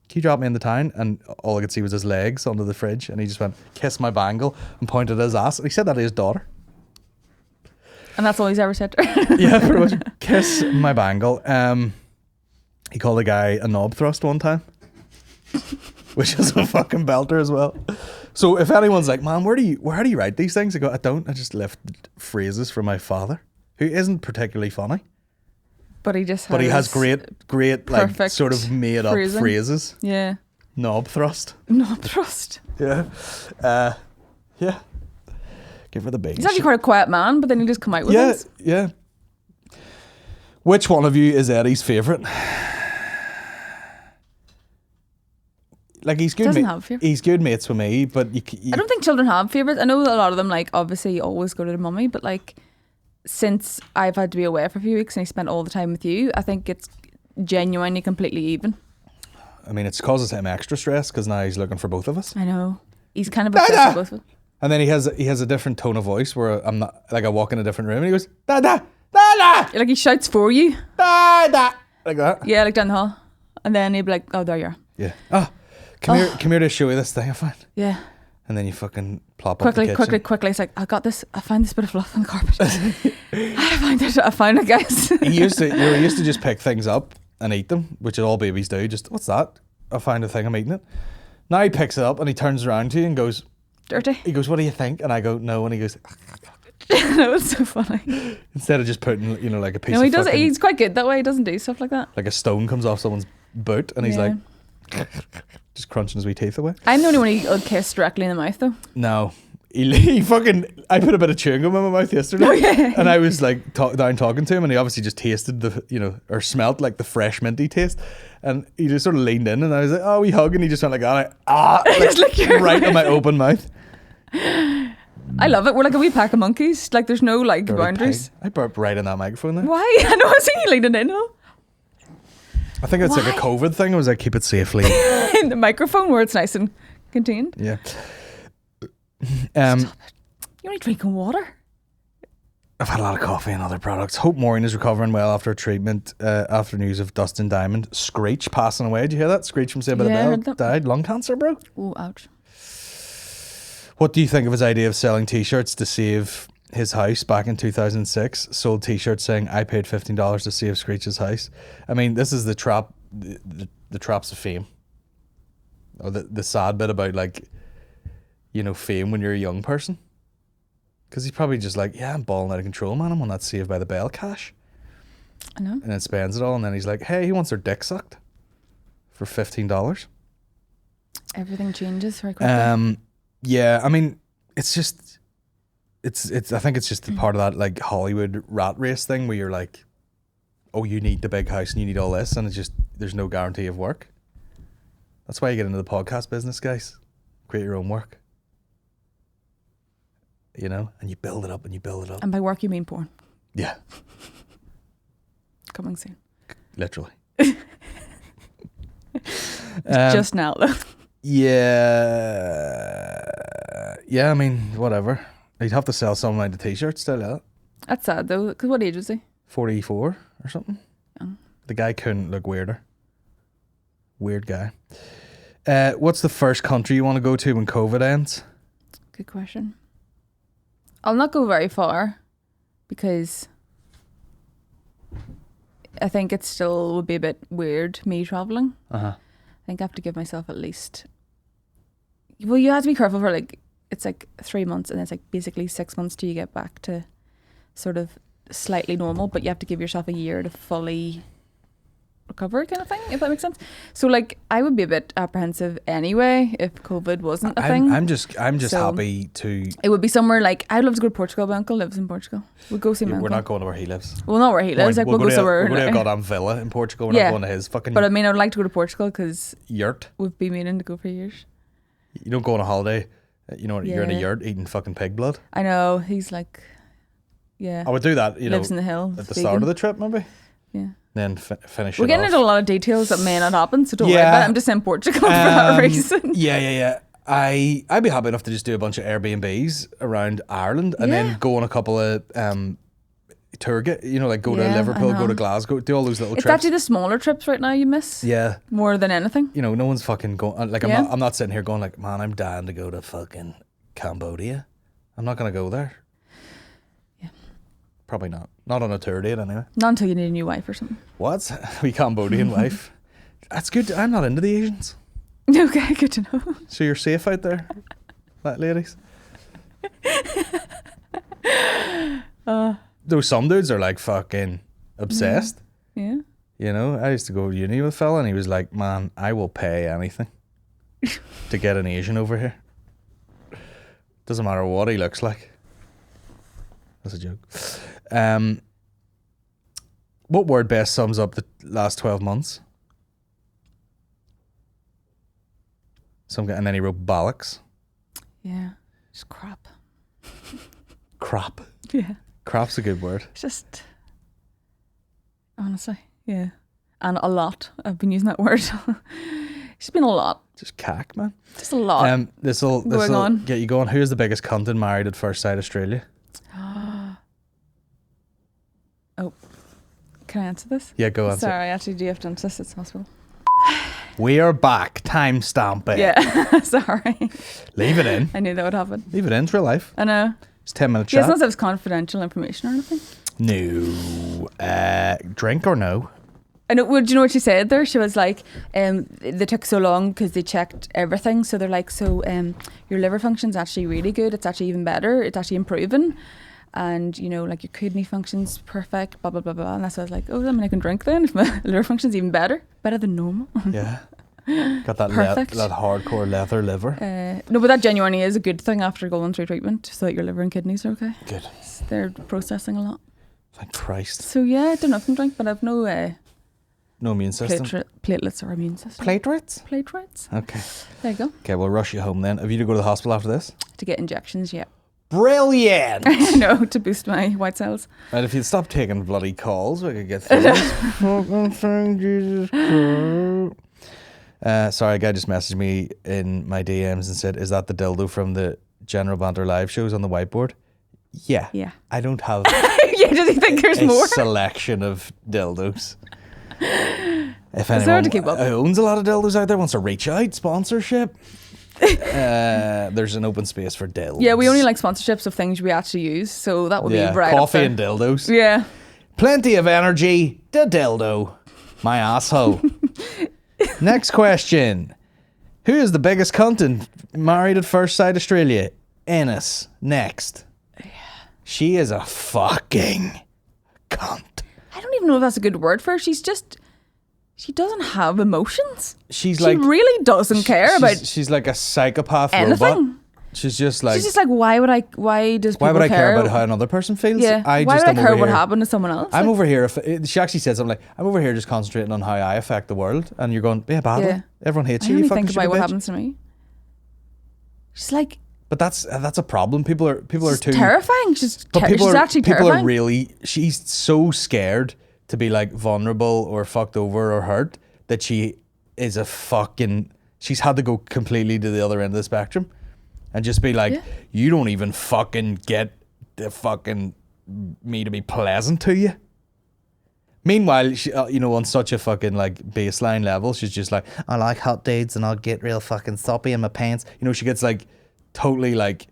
Can you drop me in the town? And all I could see was his legs under the fridge, and he just went, kiss my bangle, and pointed at his ass. And he said that to his daughter. And that's all he's ever said to her? Yeah, pretty much. Kiss my bangle. He called a guy a knob thrust one time. Which is a fucking belter as well. So if anyone's like, man, where do you write these things? I go, I don't. I just lift phrases from my father, who isn't particularly funny. But he has great like sort of made up phrases. Yeah. Knob thrust. Knob thrust. Yeah. Yeah. Give her the beans. He's actually quite a quiet man, but then he just come out with it. Yeah. Which one of you is Eddie's favourite? Like he's good. He's good mates with me, but I don't think children have favourites. I know that a lot of them, like, obviously always go to their mummy, but like since I've had to be away for a few weeks and he spent all the time with you, I think it's genuinely completely even. I mean, it's causes him extra stress because now he's looking for both of us. I know. He's kind of obsessed with both of us. And then he has a different tone of voice where I'm not, like, I walk in a different room and he goes, Dada, Dada! Like he shouts for you. Dada! Like that. Yeah, like down the hall. And then he'd be like, oh, there you are. Yeah. Oh, come here to show you this thing I found. Yeah. And then you fucking plop up the kitchen. Quickly. It's like, I got this. I found this bit of fluff on the carpet. I found it, guys. He used to just pick things up and eat them, which all babies do. Just, what's that? I found a thing, I'm eating it. Now he picks it up and he turns around to you and goes, dirty. He goes, what do you think? And I go, no. And he goes, no, it's so funny. Instead of just putting, you know, like a piece no, of he does. fucking, He's quite good that way. He doesn't do stuff like that. like a stone comes off someone's boot and he's like, just crunching his wee teeth away. I'm the only one who'll kiss directly in the mouth though. No. He fucking, I put a bit of chewing gum in my mouth yesterday and I was like down talking to him and he obviously just tasted the, you know, or smelt like the fresh minty taste and he just sort of leaned in and I was like, oh, we hug, and he just went like that, like right in my open mouth. I love it. We're like a wee pack of monkeys. Like there's no like boundaries. I burped right in that microphone there. Why? I know, I see you leaning in. I think it's like a COVID thing. It was like, keep it safely. In the microphone where it's nice and contained. Yeah. Stop it. You're only drinking water. I've had a lot of coffee and other products. Hope Maureen is recovering well after treatment. After news of Dustin Diamond. Screech passing away. Did you hear that? Screech from Saved by the Bell died. Lung cancer, bro. Oh, ouch. What do you think of his idea of selling t-shirts to save his house back in 2006? Sold t-shirts saying, I paid $15 to save Screech's house. I mean, this is the trap, the traps of fame. Or the sad bit about, like, you know, fame when you're a young person. Because he's probably just like, yeah, I'm balling out of control, man. I'm on that Saved by the Bell cash. I know. And then spends it all. And then he's like, hey, he wants their dick sucked for $15. Everything changes very quickly. Yeah, I mean, it's just, I think it's just the part of that, like, Hollywood rat race thing where you're like, oh, you need the big house and you need all this. And it's just, there's no guarantee of work. That's why you get into the podcast business, guys. Create your own work. You know, and you build it up and you build it up. And by work, you mean porn. Yeah. Coming soon. Literally. Just now, though. Yeah. Yeah, I mean, whatever. He'd have to sell some amount of t-shirts still, yeah. That's sad, though, because what age was he? 44 or something. Oh. The guy couldn't look weirder. Weird guy. What's the first country you want to go to when COVID ends? Good question. I'll not go very far because I think it still would be a bit weird, me travelling. Uh-huh. I think I have to give myself at least... Well, you have to be careful for, like, it's like 3 months and it's like basically 6 months till you get back to sort of slightly normal, but you have to give yourself a year to fully recover, kind of thing, if that makes sense. So, like, I would be a bit apprehensive anyway if COVID wasn't a thing. I'm just happy to... It would be somewhere like, I'd love to go to Portugal. My uncle lives in Portugal. We'll go see my uncle. We're not going to where he lives. Well, not where he lives. Like, we'll go somewhere. We're going to a goddamn villa in Portugal. We're not going to his fucking... But I mean, I'd like to go to Portugal because... Yurt. We've been meaning to go for years. You don't go on a holiday, you know, you're in a yurt eating fucking pig blood. I know. He's like... Yeah. I would do that, you lives know, in the hill, at the start of the trip, maybe. Yeah. Then finish We're it getting off. into a lot of details that may not happen, so don't worry about it. I'm just in Portugal for that reason. Yeah. I'd be happy enough to just do a bunch of Airbnbs around Ireland and then go on a couple of tour, you know, like go to Liverpool, go to Glasgow, do all those little trips. It's actually the smaller trips right now you miss. Yeah. More than anything. You know, no one's fucking going, like, I'm not sitting here going like, man, I'm dying to go to fucking Cambodia. I'm not going to go there. Yeah. Probably not. Not on a tour date anyway. Not until you need a new wife or something. What? A wee Cambodian wife? That's good. I'm not into the Asians. Okay, good to know. So you're safe out there, ladies? Though some dudes are like fucking obsessed. Yeah. You know, I used to go to uni with a fella and he was like, man, I will pay anything to get an Asian over here. Doesn't matter what he looks like. That's a joke. What word best sums up the last 12 months? And then he wrote bollocks. Yeah. Just crap. Crap. Yeah. Crap's a good word. Just, honestly, yeah. And a lot. I've been using that word. It's been a lot. Just cack, man. Just a lot. This'll get you going. Who's the biggest cunt in Married at First Sight Australia? Oh, can I answer this? Yeah, go answer. Sorry, actually, do you have to answer this? It's possible. We are back. Timestamp it. Yeah, sorry. Leave it in. I knew that would happen. Leave it in. It's real life. I know. It's 10-minute chat. It's not that it was confidential information or anything. No. Drink or no? I know. Well, do you know what she said there? She was like, they took so long because they checked everything. So they're like, your liver function's actually really good. It's actually even better. It's actually improving. And, you know, like your kidney function's perfect, blah, blah, blah, blah. And that's why I was like, oh, I mean, I can drink then if my liver function's even better than normal. Yeah. Got that that hardcore leather liver. No, but that genuinely is a good thing after going through treatment, so that your liver and kidneys are okay. Good. They're processing a lot. Thank Christ. So yeah, I don't know if I can drink, but I've no immune system. Platelets or immune system. Platelets? Okay. There you go. Okay, we'll rush you home then. Have you to go to the hospital after this? To get injections, yeah. Brilliant. No, to boost my white cells. And if you'd stop taking bloody calls, we could get through this. Fucking thing, Jesus Christ. Sorry, a guy just messaged me in my DMs and said, "Is that the dildo from the General Banter live shows on the whiteboard?" Yeah. Yeah. I don't have Yeah, does he think there's a more? selection of dildos. If hard anyone to keep up. owns a lot of dildos out there, wants to reach out, sponsorship, there's an open space for dildos. Yeah, we only like sponsorships of things we actually use, so that would be right up coffee there. and dildos. Yeah. Plenty of energy. The dildo. My asshole. Next question. Who is the biggest cunt in Married at First Sight Australia? Ennis. Next. She is a fucking cunt. I don't even know if that's a good word for her. She doesn't have emotions. She really doesn't care about She's like a psychopath anything. robot. She's just like, why would I care about how another person feels? Yeah. Why would I care what happened to someone else? I'm over here. She actually said something like, I'm over here just concentrating on how I affect the world. And you're going, yeah, badly. Yeah. Everyone hates I you. only You fucking think about stupid what bitch. happens to me. She's like, But that's a problem. People are too terrifying. She's People actually are terrifying. she's so scared to be like vulnerable or fucked over or hurt that she is she's had to go completely to the other end of the spectrum and just be like, you don't even fucking get the fucking me to be pleasant to you. Meanwhile, she, on such a fucking like baseline level, she's just like, I like hot dudes and I'll get real fucking soppy in my pants. She gets like totally like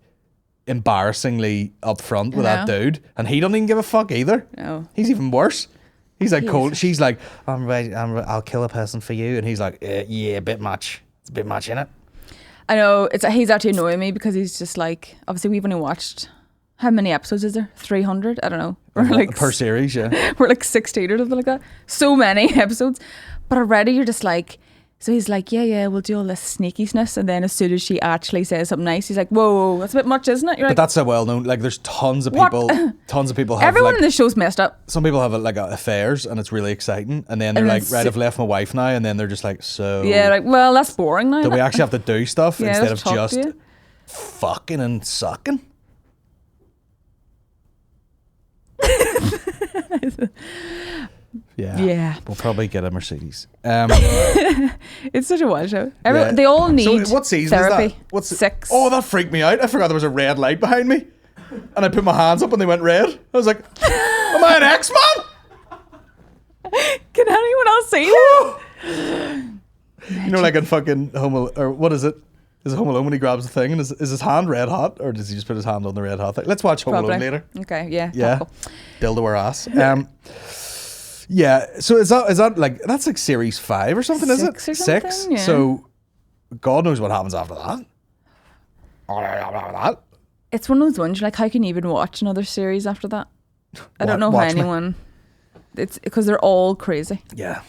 embarrassingly upfront with that dude, and he doesn't even give a fuck either. No. He's even worse. He's like cold. She's like, I'm ready. I'll kill a person for you, and he's like, yeah, a bit much. It's a bit much, innit? I know he's actually annoying me because he's just like, obviously we've only watched, how many episodes is there? 300? I don't know. We're like per series, yeah. We're like 16 or something like that. So many episodes, but already you're just like. So he's like, yeah, we'll do all this sneakiness, and then as soon as she actually says something nice, he's like, whoa, that's a bit much, isn't it? You're But that's a well-known. Like, there's tons of people. Tons of people have. Everyone like, in the show's messed up. Some people have affairs, and it's really exciting, and then they're like, right, I've left my wife now, and then they're just like, so. Yeah, like, well, that's boring now. Do we actually have to do stuff instead of talk just fucking and sucking? Yeah. We'll probably get a Mercedes. It's such a wild show. They all need what season therapy. is that? What's 6. Oh, that freaked me out. I forgot there was a red light behind me. And I put my hands up and they went red. I was like, am I an X-Man? Can anyone else see that? Like in fucking or what is it? Is it Home Alone when he grabs the thing and is his hand red hot, or does he just put his hand on the red hot thing? Let's watch Home Alone later. Okay, yeah. Yeah. Dildo or ass. Yeah. So is that like, that's like series 5 or something, is it? 6? Yeah. So God knows what happens after that. It's one of those ones, you're like, how can you even watch another series after that? I don't know how anyone. It's because they're all crazy. Yeah.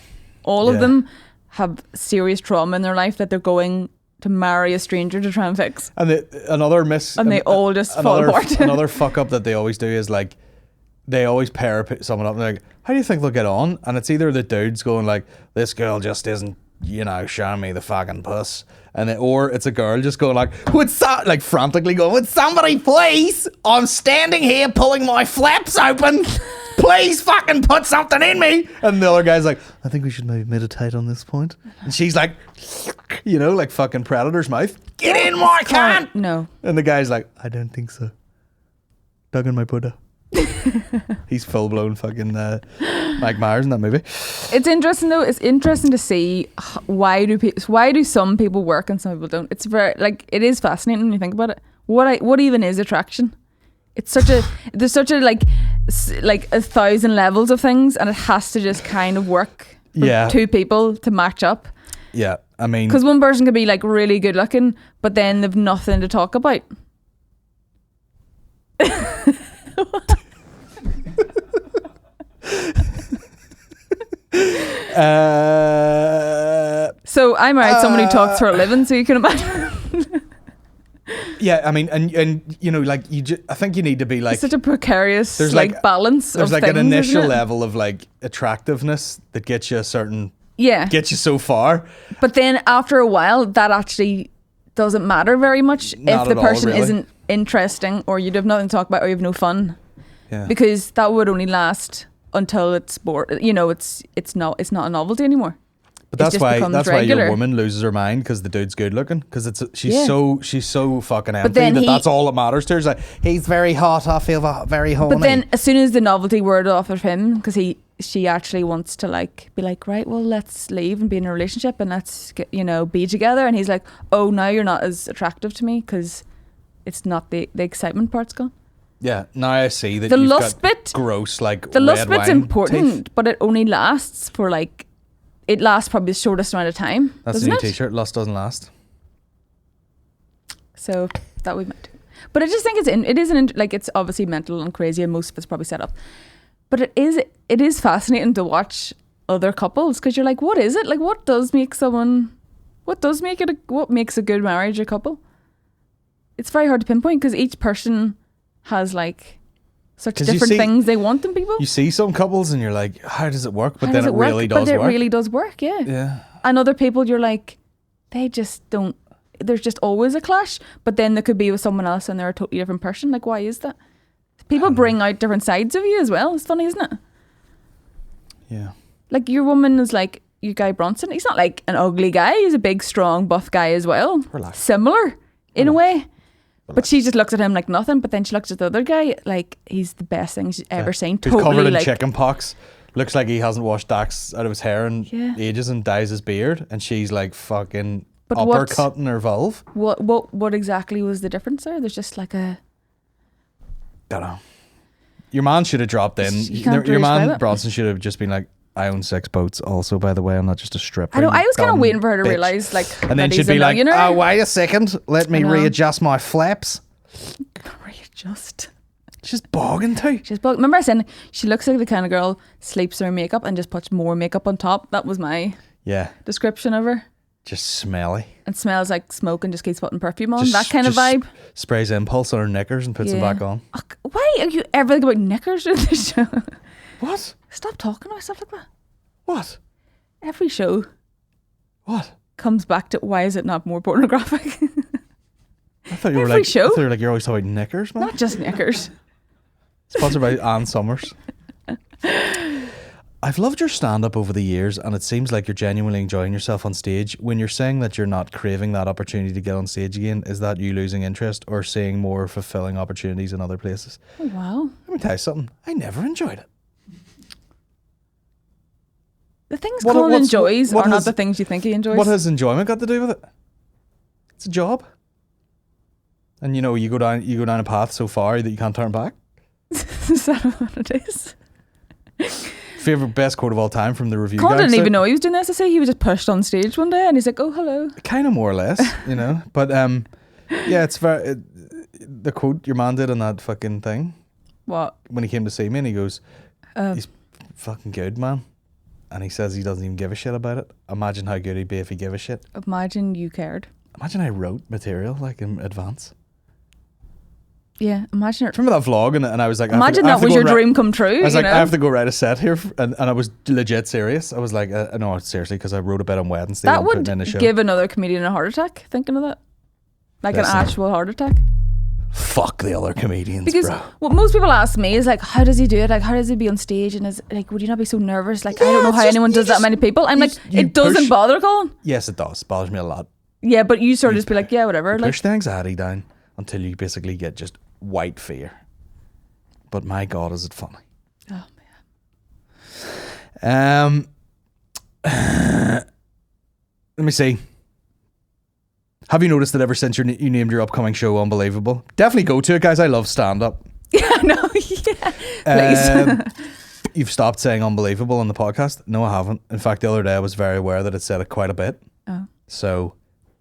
All of them have serious trauma in their life that they're going to marry a stranger to try and fix. And they all just fall apart. Another fuck up that they always do is like, they always pair someone up and they're like, how do you think they'll get on? And it's either the dude's going like, this girl just isn't, showing me the fucking puss. Or it's a girl just going like, like frantically going, would somebody please? I'm standing here pulling my flaps open. Please fucking put something in me. And the other guy's like, I think we should maybe meditate on this point. And she's like, like fucking Predator's mouth. Get in my cunt. No. And the guy's like, I don't think so. Dug in my Buddha. He's full blown fucking Mike Myers in that movie. It's interesting though. It's interesting to see why do some people work and some people don't. It's very it is fascinating when you think about it. What even is attraction? It's there's such a like 1,000 levels of things, and it has to just kind of work for two people to match up. Yeah, I mean, because one person could be like really good looking, but then they've nothing to talk about. So I married someone who talks for a living, so you can imagine. Yeah, I mean, and like I think you need to be like, it's such a precarious balance. There's of like things, an initial isn't it? level of like attractiveness that gets you a certain gets you so far. But then after a while, that actually doesn't matter very much Not if the at all, person really. isn't interesting, or you'd have nothing to talk about, or you have no fun, Yeah. because that would only last until it's bored. You know, it's not a novelty anymore. But It that's just why becomes your regular. woman loses her mind, because the dude's good looking, because she's Yeah. so fucking empty then that's all that matters to her. It's like, he's very hot, I feel very horny. But then as soon as the novelty word off of him, because she actually wants to like be like, right, well, let's leave and be in a relationship and let's get, be together, and he's like, oh, now you're not as attractive to me because it's not the excitement part's gone. yeah, now I see that The you've lust got bit- gross like The lust red bit's wine important, teeth. but it only lasts for it lasts probably the shortest amount of time. That's the doesn't new it? t-shirt. Lust doesn't last. So that we might do. But I just think it's obviously mental and crazy, and most of it's probably set up. But it is fascinating to watch other couples, because you're like, what is it? Like, what makes a good marriage, a couple? It's very hard to pinpoint, because each person has such 'Cause you different see- things they want in people. You see some couples and you're like, how does it work? But How then does it work? really does But it work. really does work, yeah. Yeah. And other people, you're like, they just don't. There's just always a clash. But then there could be with someone else and they're a totally different person. Like, why is that? People bring out different sides of you as well. It's funny, isn't it? Yeah. Like, your woman is like your Guy Bronson. He's not like an ugly guy. He's a big, strong, buff guy as well. Relax. Similar in a way. But she just looks at him like nothing. But then she looks at the other guy like he's the best thing she's ever seen. He's Totally covered in like, chicken pox. Looks like he hasn't washed Dax out of his hair in ages and dyes his beard. And she's like fucking But what's- uppercutting her vulve. what exactly was the difference there? There's just like a. Don't know. Your man should have dropped in. You can't Your really man describe it. Bronson should have just been like, I own 6 boats also, by the way. I'm not just a stripper. I know. you I was kind of dumb waiting for her to bitch." realise And then that she'd he's a be like, millionaire. oh, wait a second. Let me I know. readjust my flaps. Readjust. She's bogging too. Remember I said she looks like the kind of girl sleeps in her makeup and just puts more makeup on top. That was my Yeah. description of her. Just smelly. And smells like smoke and just keeps putting perfume on. Just- that kind of just vibe. Sprays Impulse on her knickers and puts them Yeah. back on. Ugh, why are you ever thinking about knickers in this show? What? Stop talking about stuff like that. What? Every show What? comes back to why is it not more pornographic? I thought you were Every like, show? I thought you were like, you're always talking about knickers, man. Not just knickers. Sponsored by Ann Summers. I've loved your stand-up over the years, and it seems like you're genuinely enjoying yourself on stage. When you're saying that you're not craving that opportunity to get on stage again, is that you losing interest or seeing more fulfilling opportunities in other places? Oh, wow. Let me tell you something. I never enjoyed it. The things What- Colin what's- enjoys what are not has- the things you think he enjoys. What has enjoyment got to do with it? It's a job. And you go down a path so far that you can't turn back. Is that what it is? Favorite best quote of all time from the review Colin guy. didn't even know he was doing this. I say he was just pushed on stage one day and he's like, oh, hello. Kind of more or less, But yeah, it's very the quote your man did on that fucking thing What? when he came to see me, and he goes, Uh, "He's fucking good, man," and he says he doesn't even give a shit about it. Imagine how good he'd be if he gave a shit. Imagine you cared. Imagine I wrote material like in advance. Yeah, imagine it. Remember that vlog, and I was like, Imagine I have that to was go your dream come true. I was you like, know? I have to go write a set here, and I was legit serious. I was like, no, seriously, because I wrote a bit on Wednesday. That I'm would putting in a show. give another comedian a heart attack, thinking of that. Like Listen. an actual heart attack. Fuck the other comedians, Because bro. what most people ask me is like, how does he do it? Like, how does he be on stage? And is like, would you not be so nervous? Like, I don't know it's how just- anyone you does that just- many people. I'm you like, just- you it doesn't push- bother Colin. Yes, it does. Bothers me a lot. Yeah, but you sort of just be like, yeah, whatever. Like, Push the anxiety down until you basically get just white fear. But my God, is it funny? oh Let me see. Have you noticed that ever since you named your upcoming show Unbelievable? Definitely go to it, guys. I love stand-up. yeah, no, yeah. Please. You've stopped saying Unbelievable on the podcast? No, I haven't. In fact, the other day I was very aware that it said it quite a bit. Oh. So,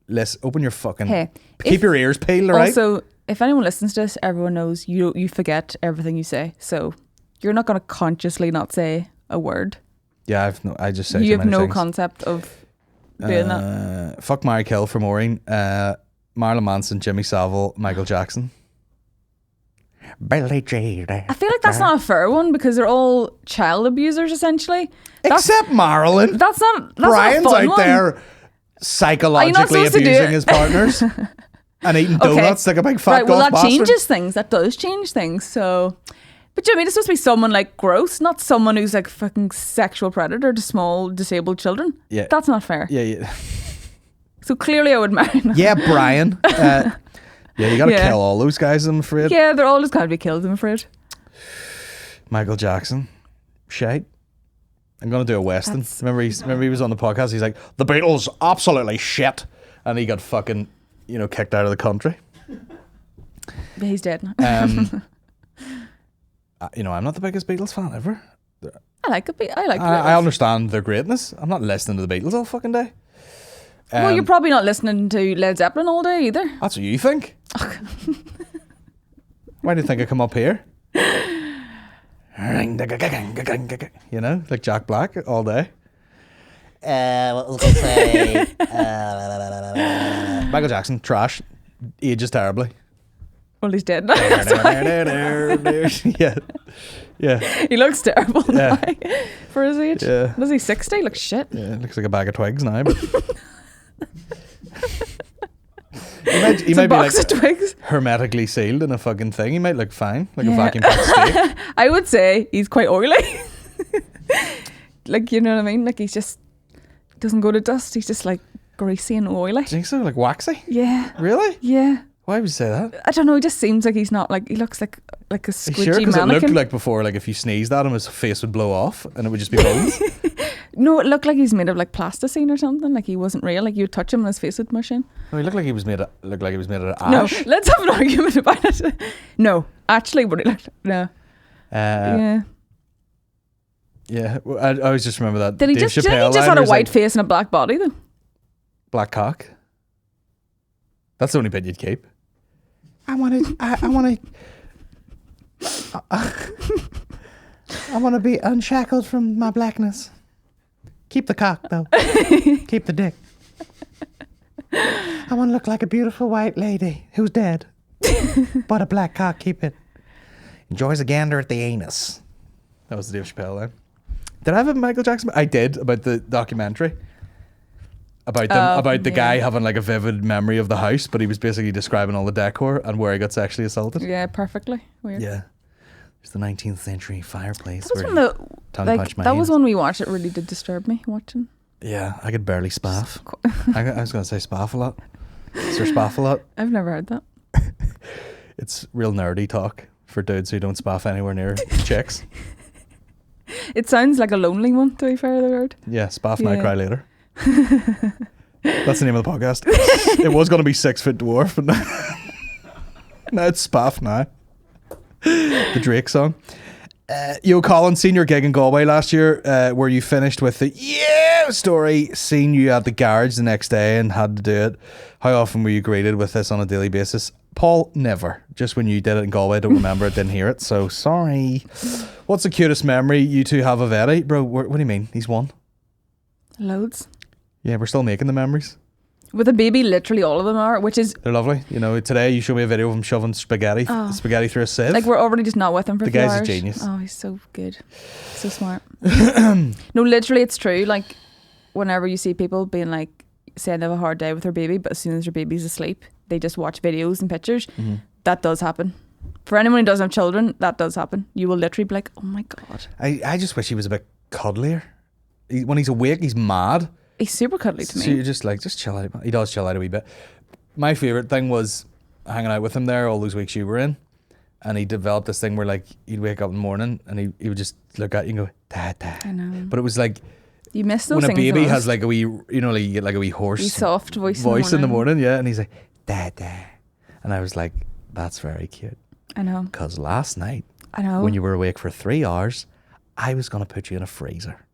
let's open your fucking... Hey, keep if- your ears peeled, all right? Also, if anyone listens to this, everyone knows you forget everything you say. So you're not going to consciously not say a word. Yeah, I just say You too have many no things. concept of doing that. Fuck, marry, kill for Maureen. Marilyn Manson, Jimmy Savile, Michael Jackson. Billy J. I feel like that's not a fair one because they're all child abusers essentially. Except Marilyn. That's not Brian's a fun out one. there psychologically abusing his partners and eating donuts like a big fat right, well, golf that bastard. changes things. That does change things. So, but you know, it's supposed to be someone like gross, not someone who's like fucking sexual predator to small disabled children. Yeah. That's not fair. Yeah. So clearly I would marry him. Yeah, Brian. Yeah, you gotta kill all those guys, I'm afraid. Yeah, they're all just gotta be killed, I'm afraid. Michael Jackson. Shite. I'm gonna do a western. Remember he was on the podcast, he's like, the Beatles, absolutely shit. And he got fucking, kicked out of the country. But he's dead now. I'm not the biggest Beatles fan ever. I like it. I understand their greatness. I'm not listening to the Beatles all fucking day. Well, you're probably not listening to Led Zeppelin all day either. That's what you think. Why do you think I come up here? Like Jack Black all day. What was I say? Michael Jackson, trash, ages terribly. Well, he's dead now. Yeah. He looks terrible now for his age. Yeah. Was he 60? Looks shit. Yeah, looks like a bag of twigs now. But he It's might a be box like of twigs. hermetically sealed in a fucking thing. He might look fine, like a vacuum packed steak. I would say he's quite oily. Like, you know what I mean? Like, he's just doesn't go to dust. He's just like greasy and oily. Do you think so? Like waxy? Yeah. Really? Yeah. Why would you say that? I don't know. He just seems like he's not like, he looks like a squidgy Sure, because it mannequin. looked like before, like if you sneezed at him, his face would blow off and it would just be bones. No, it looked like he's made of like plasticine or something. Like he wasn't real. Like you'd touch him and his face would mush in. No, he looked like he was made of ash. No, let's have an argument about it. No, actually, what he looked like. No. Yeah. Yeah, well, I always just remember that. Did he Dave just? Did Chappelle he just line had where a he's white like, face and a black body though? black cock. That's the only bit you'd keep. I want to be unshackled from my blackness. Keep the cock though. Keep the dick. I want to look like a beautiful white lady who's dead, but a black cock. Keep it. Enjoys a gander at the anus. That was the Dave Chappelle line. Did I have a Michael Jackson? I did, about the documentary. About the guy having like a vivid memory of the house, but he was basically describing all the decor and where he got sexually assaulted. Yeah, perfectly. Weird. Yeah. There's the 19th century fireplace. That was where one tongue that, punched my that was anus. one we watched. It really did disturb me watching. Yeah, I could barely spaff. I was going to say spaff a lot. Sir spaff a lot. I've never heard that. It's real nerdy talk for dudes who don't spaff anywhere near chicks. It sounds like a lonely one, to be fair, the word. Yeah, spaff now, Yeah. cry later. That's the name of the podcast. It was going to be 6 Foot Dwarf, but now it's spaff now. The Drake song. Colin, seen your gig in Galway last year, where you finished with the story, seen you at the garage the next day and had to do it. How often were you greeted with this on a daily basis? Paul, never. Just when you did it in Galway, I don't remember it, didn't hear it, so sorry. What's the cutest memory you two have of Eddie? Bro, what do you mean? He's won? Loads. Yeah, we're still making the memories. With a baby, literally all of them are, which is They're lovely. Today you showed me a video of him shoving spaghetti through a sieve. like we're already just not with him for The a few guy's a hours. genius. Oh, he's so good. So smart. No, literally, it's true. Like, whenever you see people being like, saying they have a hard day with their baby, but as soon as their baby's asleep, they just watch videos and pictures. Mm-hmm. That does happen. For anyone who doesn't have children, that does happen. You will literally be like, oh my God. I just wish he was a bit cuddlier. When he's awake, he's mad. He's super cuddly to So me. you're just like, just chill out. He does chill out a wee bit. My favourite thing was hanging out with him there all those weeks you were in. And he developed this thing where like he'd wake up in the morning and he would just look at you and go, Dad, Dad. I know. But it was like, You miss those when a things. baby the most. has like a wee, like you get like a wee hoarse Wee soft voice in the morning, yeah. And he's like, Dad, Dad. And I was like, that's very cute. I know. Because last night, I know. when you were awake for 3 hours, I was going to put you in a freezer.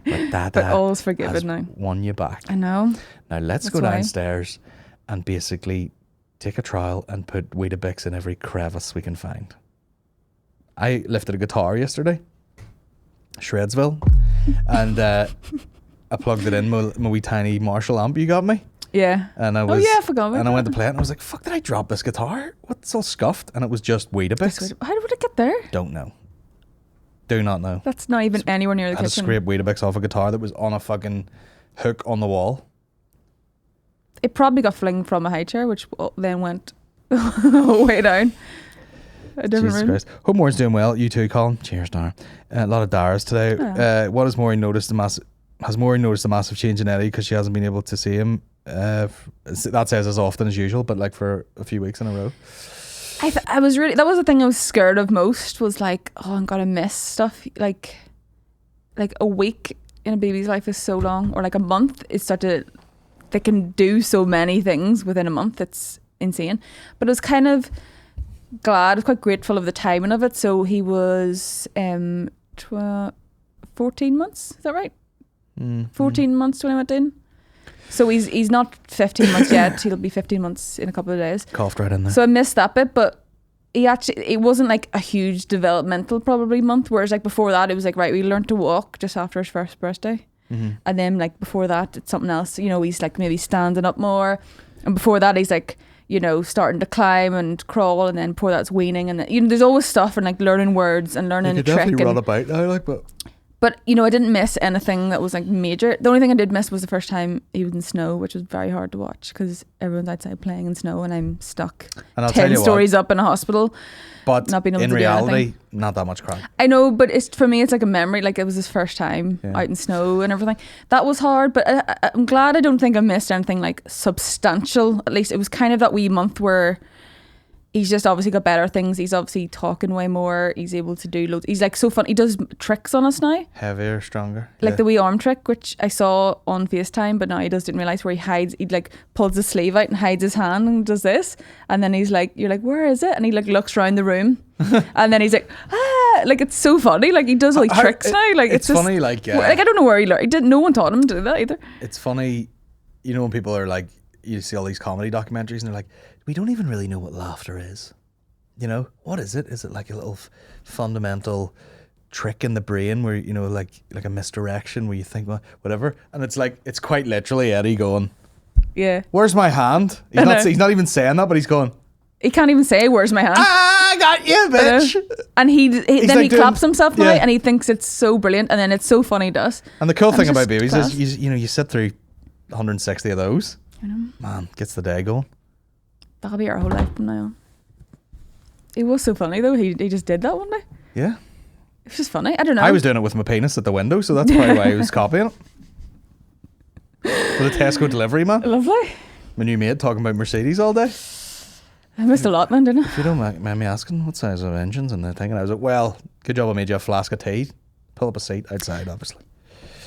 But Dad, But all's forgiven has now. won you back. I know. Now let's That's go why. downstairs and basically take a trowel and put Weetabix in every crevice we can find. I lifted a guitar yesterday, Shredsville, and I plugged it in my wee tiny Marshall amp you got me. Yeah. And I was, I forgot about and I went to that. play it and I was like, fuck, did I drop this guitar? What's all scuffed? And it was just Weetabix. How would it get there? Don't know. Do not know. That's not even anywhere near the I had to kitchen. scrape Weetabix off a guitar that was on a fucking hook on the wall. It probably got flinged from a high chair, which then went way down. A different Jesus room. Christ. Hope Maureen's doing well. You too, Colin. Cheers, Dara. A lot of Daras today. Oh. What has Maureen noticed? Has Maureen noticed a massive change in Eddie because she hasn't been able to see him? That says as often as usual, but like for a few weeks in a row. I was really, that was the thing I was scared of most, was like, oh, I'm gonna miss stuff. Like a week in a baby's life is so long, or like a month is they can do so many things within a month. It's insane. But I was kind of glad, I was quite grateful of the timing of it. So he was 14 months, is that right? 14 months when I went in. So he's not 15 months yet. He'll be 15 months in a couple of days. Coughed right in there. So I missed that bit, but it wasn't like a huge developmental probably month, whereas like before that it was like, right, we learned to walk just after his first birthday. And then like before that it's something else, you know, he's like maybe standing up more, and before that he's like, you know, starting to climb and crawl, and then before that's weaning, and then, you know, there's always stuff, and like learning words and learning a trick. Definitely run about now, like, but you know, I didn't miss anything that was like major. The only thing I did miss was the first time he was in snow, which was very hard to watch because everyone's outside playing in snow and I'm stuck and 10 stories up in a hospital. But not being able in to reality, do anything. not that much crack. I know, but for me, it's like a memory. Like it was his first time out in snow and everything. That was hard, but I'm glad I don't think I missed anything like substantial. At least it was kind of that wee month where he's just obviously got better things. He's obviously talking way more. He's able to do loads. He's like so fun. He does tricks on us now. Heavier, stronger. Like the wee arm trick, which I saw on FaceTime, but now he didn't realise, where he like pulls his sleeve out and hides his hand and does this. And then he's like, you're like, where is it? And he like looks around the room and then he's like, like it's so funny. Like he does all tricks now. Like it's just, funny. Like I don't know where he learned. No one taught him to do that either. It's funny, you know, when people are like, you see all these comedy documentaries and they're like, we don't even really know what laughter is. You know, what is it? Is it like a little fundamental trick in the brain where, you know, like a misdirection where you think, well, whatever, and it's like, it's quite literally Eddie going, yeah, where's my hand? He's not even saying that, but he's going, he can't even say, where's my hand? I got you, bitch. And he then like he claps himself now, yeah. and he thinks it's so brilliant, and then it's so funny to us. And the cool thing about just babies class. is, you sit through 160 of those. I know. Man, gets the day going. That'll be our whole life from now on. It was so funny though. He just did that one day. Yeah. It was just funny. I don't know. I was doing it with my penis at the window, so that's probably why he was copying it. With a Tesco delivery man. Lovely. My new mate talking about Mercedes all day. I missed a lot, man, didn't I? If you don't mind me asking, what size of engines and the thing? And I was like, well, good job I made you a flask of tea. Pull up a seat outside, obviously.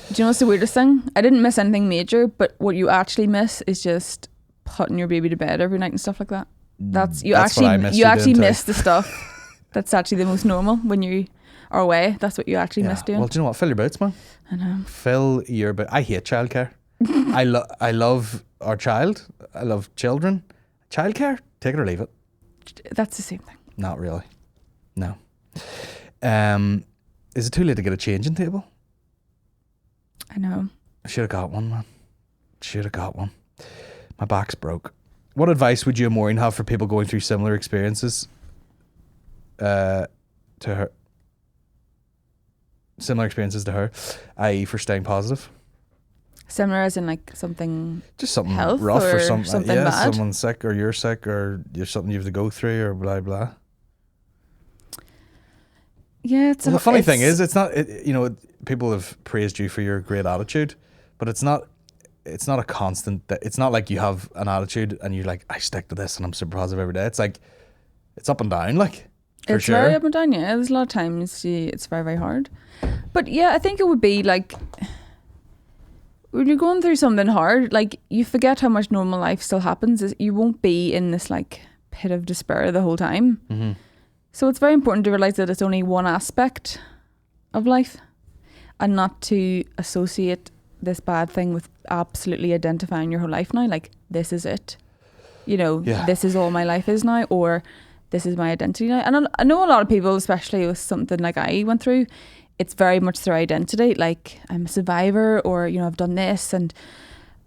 Do you know what's the weirdest thing? I didn't miss anything major, but what you actually miss is just putting your baby to bed every night and stuff like that. That's what I missed you actually doing miss the stuff that's actually the most normal when you are away. That's what you actually miss doing. Well, do you know what? Fill your boots, man. I know. Fill your boots. I hate childcare. I love our child. I love children. Childcare, take it or leave it. That's the same thing. Not really. No. Is it too late to get a changing table? I know. I should have got one, man. Should have got one. My back's broke. What advice would you and Maureen have for people going through similar experiences to her? Similar experiences to her, i.e. for staying positive? Similar as in like something, just something health rough or something bad? Someone's sick or you're sick or there's something you have to go through or blah blah. Yeah, the funny thing is, it's not. You know, people have praised you for your great attitude, but it's not a constant. It's not like you have an attitude and you're like, I stick to this and I'm super positive every day. It's like, it's up and down, like, for it's sure. very up and down. Yeah, there's a lot of times it's very, very hard. But yeah, I think it would be like, when you're going through something hard, like, you forget how much normal life still happens. You won't be in this like pit of despair the whole time. Mm-hmm. So it's very important to realise that it's only one aspect of life, and not to associate this bad thing with absolutely identifying your whole life now. Like, this is it. You know, This is all my life is now, or this is my identity now. And I know a lot of people, especially with something like I went through, it's very much their identity. Like, I'm a survivor, or, you know, I've done this, and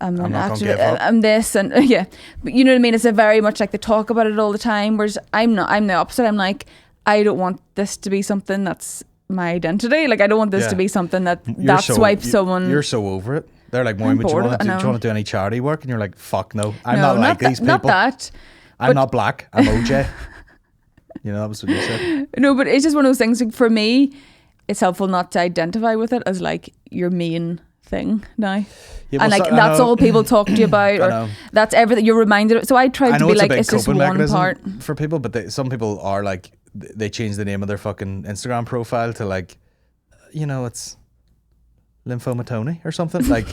I'm an actor, I'm this, and yeah. But you know what I mean? It's a very much like they talk about it all the time, whereas I'm the opposite. I'm like, I don't want this to be something that's my identity. Like, I don't want this to be something that swipes someone. You're so over it. They're like, Maureen, I'm do you bored want of it, I to know. do any charity work? And you're like, fuck no. I'm No, not like these people. Not that. I'm not black. I'm OJ. That was what you said. No, but it's just one of those things. Like, for me, it's helpful not to identify with it as like your main thing now. Yeah, And well, like so- I that's know- all people talk to you about, I or know. that's everything you're reminded of. So I tried I to know be it's like, a big it's just coping one mechanism part. for people, but some people are like, they change the name of their fucking Instagram profile to like, it's Lymphoma Tony or something. Like,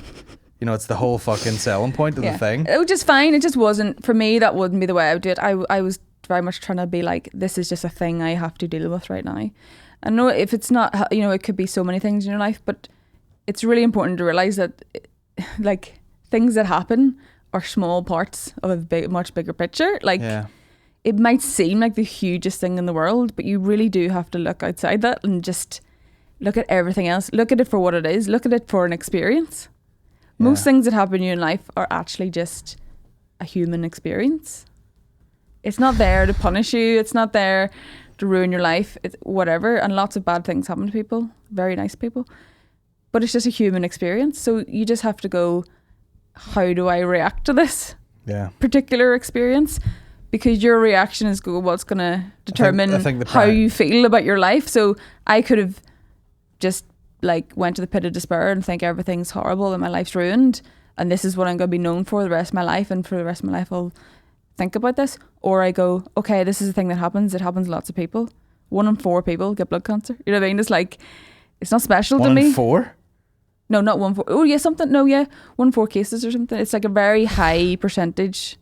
it's the whole fucking selling point of the thing. It was just fine. It just wasn't, for me, that wouldn't be the way I would do it. I was very much trying to be like, this is just a thing I have to deal with right now. I know if it's not, it could be so many things in your life, but it's really important to realize that like things that happen are small parts of a much bigger picture. Like, it might seem like the hugest thing in the world, but you really do have to look outside that and just look at everything else. Look at it for what it is. Look at it for an experience. Most things that happen to you in life are actually just a human experience. It's not there to punish you. It's not there to ruin your life. It's whatever. And lots of bad things happen to people, very nice people. But it's just a human experience. So you just have to go, how do I react to this particular experience? Because your reaction is what's going to determine how you feel about your life. So I could have just like went to the pit of despair and think everything's horrible and my life's ruined and this is what I'm going to be known for the rest of my life, and for the rest of my life I'll think about this. Or I go, okay, this is the thing that happens. It happens to lots of people. 1 in 4 people get blood cancer. You know what I mean? It's like, it's not special to me. 1 in 4? No, not 1 in 4. Oh yeah, something. No, yeah, 1 in 4 cases or something. It's like a very high percentage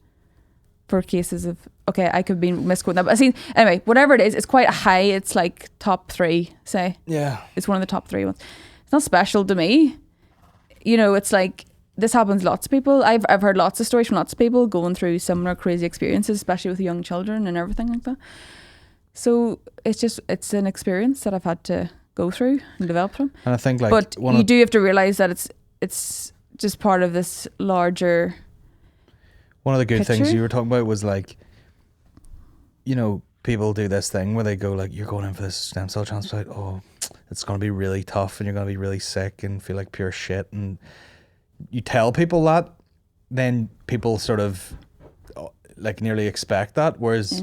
for cases of, okay, I could be misquoting that, but I see, anyway, whatever it is, it's quite high. It's like top 3, say. Yeah. It's one of the top 3 ones. It's not special to me. It's like, this happens to lots of people. I've heard lots of stories from lots of people going through similar crazy experiences, especially with young children and everything like that. So it's an experience that I've had to go through and develop from. And I think like, but you do have to realize that it's just part of this larger. One of the good things picture. you were talking about was like, people do this thing where they go like, you're going in for this stem cell transplant. Oh, it's going to be really tough and you're going to be really sick and feel like pure shit. And you tell people that, then people sort of like nearly expect that. Whereas,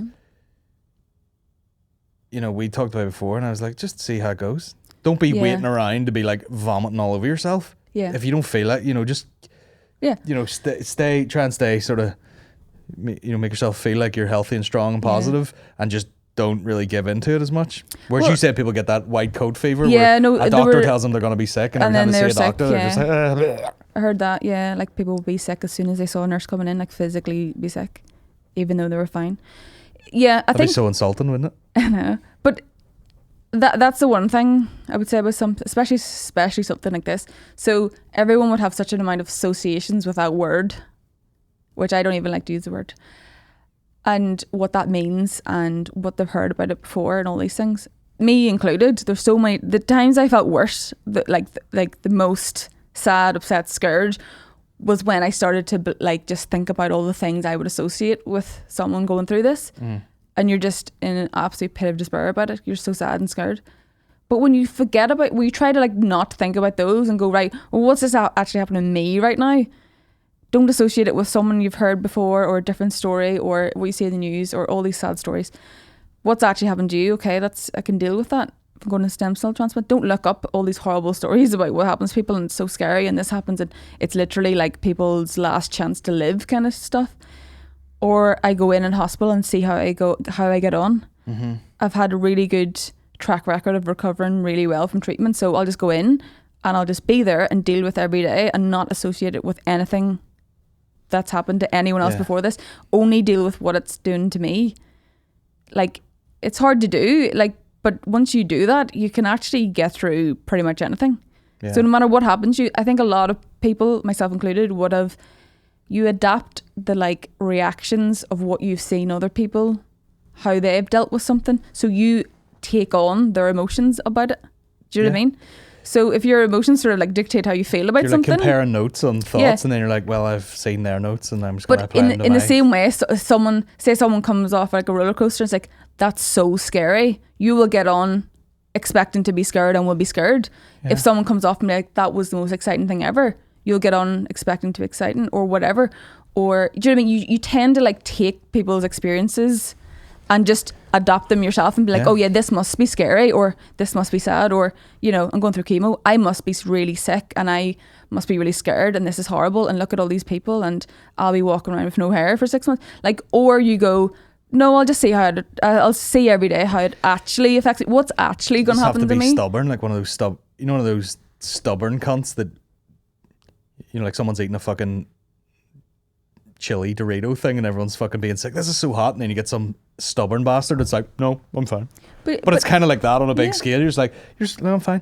we talked about it before and I was like, just see how it goes. Don't be waiting around to be like vomiting all over yourself. Yeah. If you don't feel it, just, try and stay sort of, make yourself feel like you're healthy and strong and positive, and just don't really give into it as much. Whereas you said people get that white coat fever where a doctor tells them they're going to be sick, and every time they see a doctor, they're just like, I heard that, like people will be sick as soon as they saw a nurse coming in, like physically be sick, even though they were fine. Yeah, I think that'd be so insulting, wouldn't it? I know, but that's the one thing I would say about especially something like this. So everyone would have such an amount of associations with that word, which I don't even like to use the word, and what that means and what they've heard about it before and all these things, me included. There's so many, the times I felt worse, like the most sad, upset, scared was when I started to just think about all the things I would associate with someone going through this. And you're just in an absolute pit of despair about it. You're so sad and scared. But when you when you try to not think about those and go, right, well, what's this actually happening to me right now? Don't associate it with someone you've heard before or a different story or what you see in the news or all these sad stories. What's actually happened to you? Okay, I can deal with that. If I'm going to stem cell transplant, don't look up all these horrible stories about what happens to people and it's so scary and this happens and it's literally like people's last chance to live kind of stuff. Or I go in hospital and see how I get on. Mm-hmm. I've had a really good track record of recovering really well from treatment, so I'll just go in and I'll just be there and deal with every day and not associate it with anything that's happened to anyone else before this. Only deal with what it's doing to me. Like, it's hard to do, but once you do that, you can actually get through pretty much anything. Yeah. So no matter what happens, I think a lot of people, myself included, would have. You adapt the reactions of what you've seen other people, how they've dealt with something. So you take on their emotions about it. Do you know what I mean? So if your emotions sort of dictate how you feel about something. You're comparing notes on thoughts and then you're like, well, I've seen their notes and I'm just going to apply them to But in the same way, someone comes off like a roller coaster and it's like, that's so scary. You will get on expecting to be scared and will be scared. Yeah. If someone comes off and be like, that was the most exciting thing ever, you'll get on expecting to be exciting or whatever. Or, do you know what I mean? You tend to like take people's experiences and just adopt them yourself and be like, oh yeah, this must be scary, or this must be sad, or, you know, I'm going through chemo, I must be really sick and I must be really scared and this is horrible and look at all these people and I'll be walking around with no hair for 6 months. Like, or you go, no, I'll just see I'll see every day how it actually affects it. What's actually going to happen to me? You have to be stubborn, like one of those one of those stubborn cunts that, you know, like someone's eating a fucking chili Dorito thing and everyone's fucking being sick. This is so hot, and then you get some stubborn bastard that's like, no, I'm fine. But it's kind of like that on a big scale. You're just like, no, I'm fine.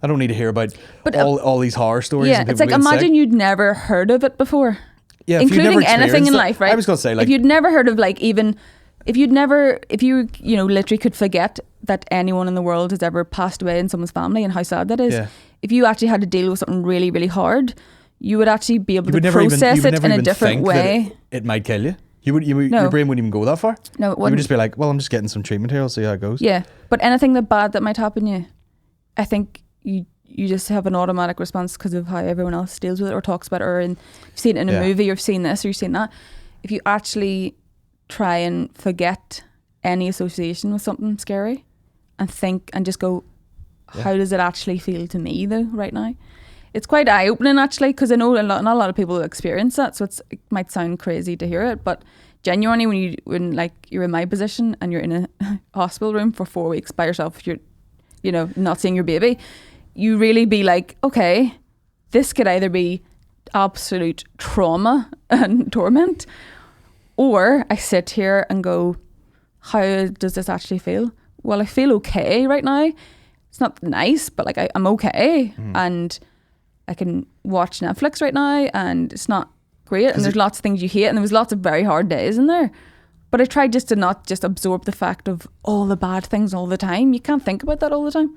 I don't need to hear about all these horror stories. Yeah, and it's like, imagine sick. you'd never heard of it before. Yeah, including anything in life, right? I was going to say, like, if you'd never heard of, like, even if you know, literally could forget that anyone in the world has ever passed away in someone's family and how sad that is. Yeah. If you actually had to deal with something really, really hard, you would actually be able to process it in a different way. It might kill you. Your brain wouldn't even go that far. No, it wouldn't. You would just be like, well, I'm just getting some treatment here. I'll see how it goes. Yeah, but anything bad that might happen to you, I think you just have an automatic response because of how everyone else deals with it or talks about it, or you've seen it in a movie, or you've seen this or you've seen that. If you actually try and forget any association with something scary and think and just go, how does it actually feel to me though right now? It's quite eye-opening actually, because I know not a lot of people experience that, so it might sound crazy to hear it, but genuinely when like you're in my position and you're in a hospital room for 4 weeks by yourself, you're, you know, not seeing your baby, you really be like, okay, this could either be absolute trauma and torment, or I sit here and go, how does this actually feel? Well, I feel okay right now. It's not nice, but like I'm okay, and I can watch Netflix right now, and it's not great, and there's lots of things you hate, and there was lots of very hard days in there, but I tried just to not just absorb the fact of all the bad things all the time. You can't think about that all the time.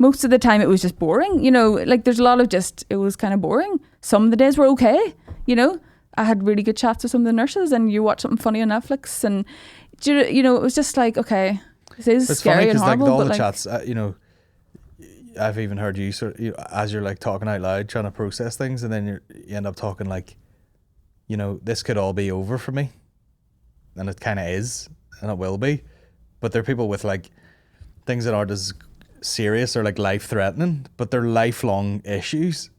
Most of the time it was just boring, you know, like there's a lot of it was kind of boring. Some of the days were okay, you know, I had really good chats with some of the nurses, and you watch something funny on Netflix, and you know, it was just like, okay, this is scary and horrible, like all but the chats, you know, I've even heard you sort of, as you're like talking out loud trying to process things, and then you end up talking like, you know, this could all be over for me, and it kind of is, and it will be, but there are people with like things that aren't as serious or like life threatening, but they're lifelong issues,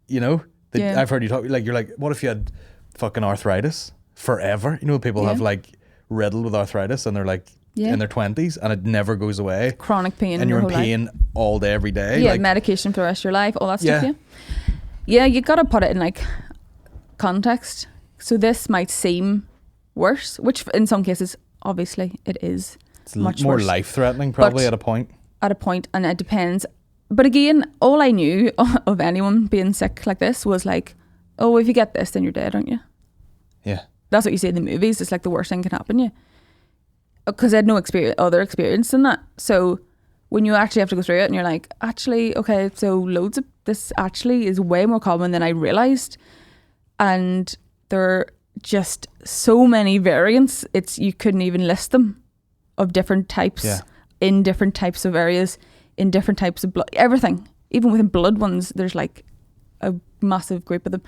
you know. I've heard you talk like, you're like, what if you had fucking arthritis forever? You know, people have like riddled with arthritis and they're like in their 20s and it never goes away, chronic pain, and you're in pain all day every day, like medication for the rest of your life, all that stuff. Yeah, you gotta put it in like context. So this might seem worse, which in some cases obviously it is. It's much more worse, life-threatening probably at a point, and it depends. But again, all I knew of anyone being sick like this was like, oh, if you get this then you're dead, aren't you? Yeah, that's what you see in the movies. It's like the worst thing can happen to you, because I had no other experience in that. So when you actually have to go through it and you're like, actually, okay, so loads of this actually is way more common than I realised, and there are just so many variants, you couldn't even list them, of different types, in different types of areas, in different types of blood, everything. Even within blood ones, there's like a massive group of them.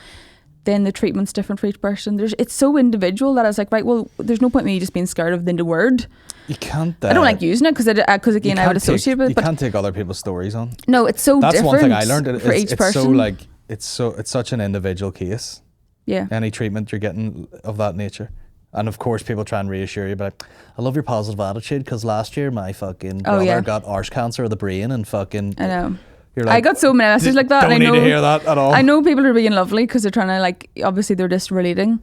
Then the treatment's different for each person. It's so individual that I was like, right, well, there's no point in me just being scared of the word. You can't. I don't like using it because again, I would associate with it. You can't take other people's stories on. No, it's so different. That's one thing I learned. For each person. It's such an individual case. Yeah. Any treatment you're getting of that nature. And of course, people try and reassure you, but I love your positive attitude, because last year my fucking brother got arse cancer of the brain, and fucking. I know. You're like, I got so many messages like that. Don't and I know, need to hear that at all. I know people are being lovely because they're trying to, like, obviously they're just relating,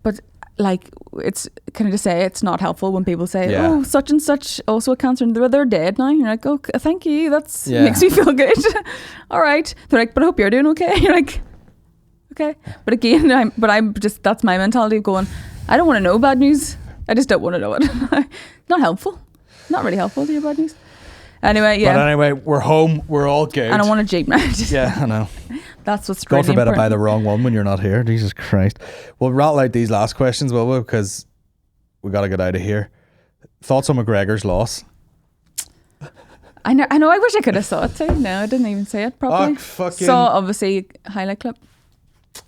but like, it's, can I just say, it's not helpful when people say, oh, such and such also a cancer, and they're dead now. You're like, oh, thank you. That's makes me feel good. All right. They're like, but I hope you're doing okay. You're like, okay. But again, that's my mentality of going, I don't want to know bad news. I just don't want to know it. Not helpful. Not really helpful to hear bad news. Anyway, But anyway, we're home. We're all good. And I want a Jeep now. Yeah, I know. That's what's God really forbid important. I buy the wrong one when you're not here. Jesus Christ. We'll rattle out these last questions, will we? Because we got to get out of here. Thoughts on McGregor's loss? I know. I wish I could have saw it too. No, I didn't even say it properly. Oh, fucking. Saw obviously highlight clip.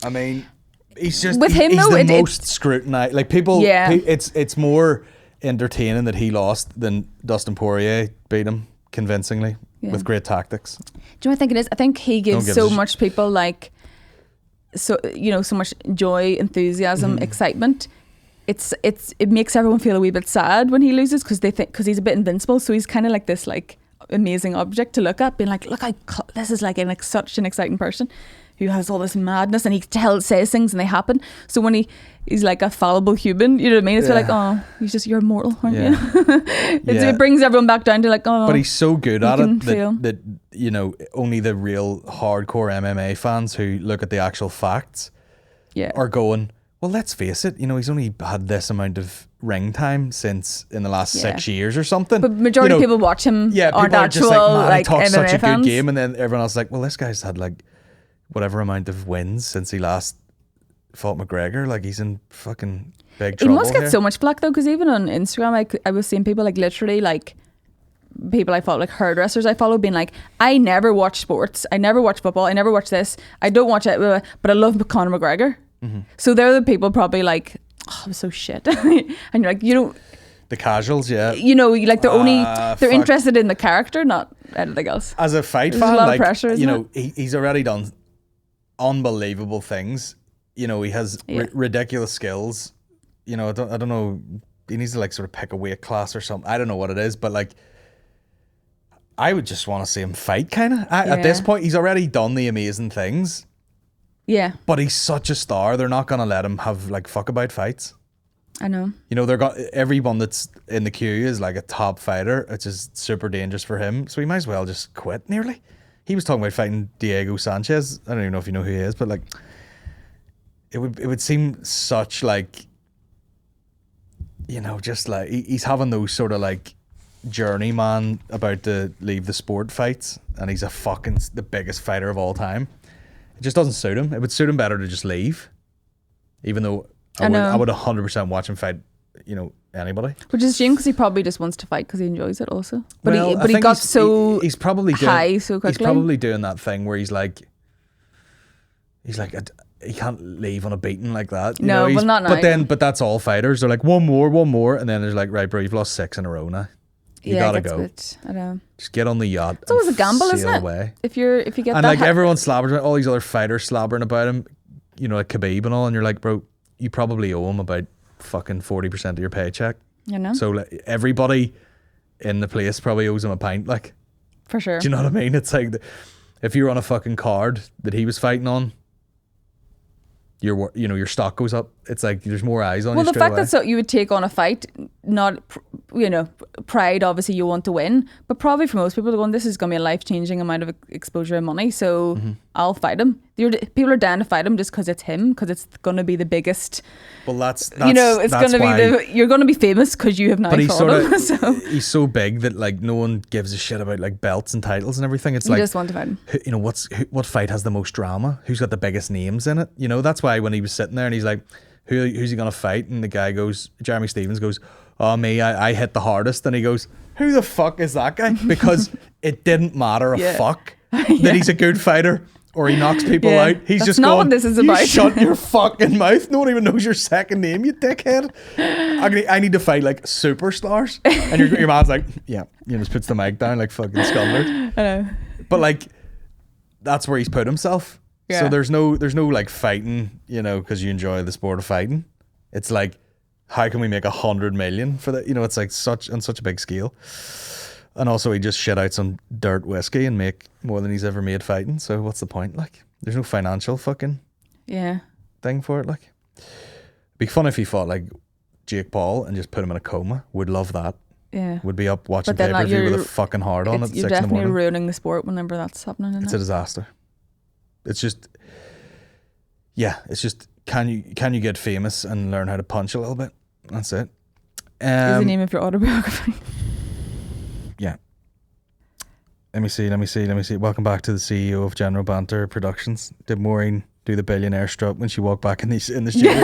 I mean, he's just With him, he's though, the it- most scrutinized. Like people, Yeah. it's more entertaining that he lost than Dustin Poirier beat him convincingly with great tactics. Do you know what I think it is? I think he gives give so a much people like, so much joy, enthusiasm, excitement. It makes everyone feel a wee bit sad when he loses because because he's a bit invincible. So he's kind of like this like amazing object to look at, being like, look, this is like such an exciting person who has all this madness, and he says things and they happen. So when he's like a fallible human, you know what I mean? It's like, oh, you're immortal, aren't you? It brings everyone back down to like, oh. But he's so good at it feel. that only the real hardcore MMA fans who look at the actual facts are going, well, let's face it, he's only had this amount of ring time since in the last 6 years or something. But majority of people watch him aren't are actual just like, man, like he talks MMA such a fans. good game, and then everyone else is like, well, this guy's had like whatever amount of wins since he last fought McGregor. Like, he's in fucking big trouble. He must get here. so much flack though, because even on Instagram, I was seeing people like literally like people I follow, like hairdressers I follow, being like, I never watch sports, I never watch football, I never watch this, I don't watch it, but I love Conor McGregor. So they're the people probably like, oh, it was so shit. And you're like, the casuals, yeah. Like they're fuck. interested in the character, not anything else. As a fight There's fan, a lot of like, pressure, isn't he's already done unbelievable things. He has ridiculous skills. I don't know. He needs to like sort of pick a weight class or something. I don't know what it is, but like, I would just want to see him fight. Kind of at this point, he's already done the amazing things. Yeah, But he's such a star. They're not gonna let him have like fuck about fights. I know. They're got everyone that's in the queue is like a top fighter. It's just super dangerous for him. So he might as well just quit. Nearly. He was talking about fighting Diego Sanchez. I don't even know if you know who he is, but like, it would seem such like, just like he's having those sort of like journeyman about to leave the sport fights, and he's the biggest fighter of all time. It just doesn't suit him. It would suit him better to just leave, even though I would 100% watch him fight, anybody. Which is a shame because he probably just wants to fight because he enjoys it also. But Well, I he think got so he's probably high so quickly. He's probably doing that thing where he's like he can't leave on a beating like that. No, well, not now. But that's all fighters. They're like one more, and then there's like, right, bro, you've lost 6 in a row now. You gotta go. I know. Just get on the yacht. It's always a gamble, isn't it? Away. If you get And that like everyone slabbers, all these other fighters slabbering about him, like Khabib and all, and you're like, bro, you probably owe him about fucking 40% of your paycheck. So like, everybody in the place probably owes him a pint, like, for sure. do you know what I mean? It's like if you're on a fucking card that he was fighting on, your stock goes up. It's like there's more eyes on you. Well, the fact away. that you would take on a fight, not pride. Obviously, you want to win, but probably for most people, they're going, this is going to be a life-changing amount of exposure and money. So I'll fight him. People are down to fight him just because it's him, because it's going to be the biggest. Well, that's it's going to be you're going to be famous because you have now fought him. So he's so big that like no one gives a shit about like belts and titles and everything. It's you like, just want to fight him. What fight has the most drama? Who's got the biggest names in it? That's why when he was sitting there and he's like, who's he gonna fight? And the guy goes, Jeremy Stevens goes, oh, me, I hit the hardest. And he goes, who the fuck is that guy? Because it didn't matter a fuck that he's a good fighter or he knocks people out. He's That's just not going, what this is you about. shut your fucking mouth. No one even knows your second name, you dickhead. I need to fight like superstars. And your man's like, yeah, just puts the mic down like fucking Scumbag. I know. But like, that's where he's put himself. Yeah. So there's no like fighting, because you enjoy the sport of fighting. It's like, how can we make 100 million for that? It's like such a big scale. And also he just shit out some dirt whiskey and make more than he's ever made fighting. So what's the point? Like, there's no financial fucking thing for it. Like, it'd be fun if he fought like Jake Paul and just put him in a coma. Would love that. Yeah. Would be up watching But then pay-per-view with a fucking hard on at 6 You're in the definitely morning. ruining the sport whenever that's happening. It's a disaster. It's just, can you get famous and learn how to punch a little bit? That's it. Is the name of your autobiography? Yeah. Let me see. Welcome back to the CEO of General Banter Productions. Did Maureen do the billionaire strut when she walked back in the studio?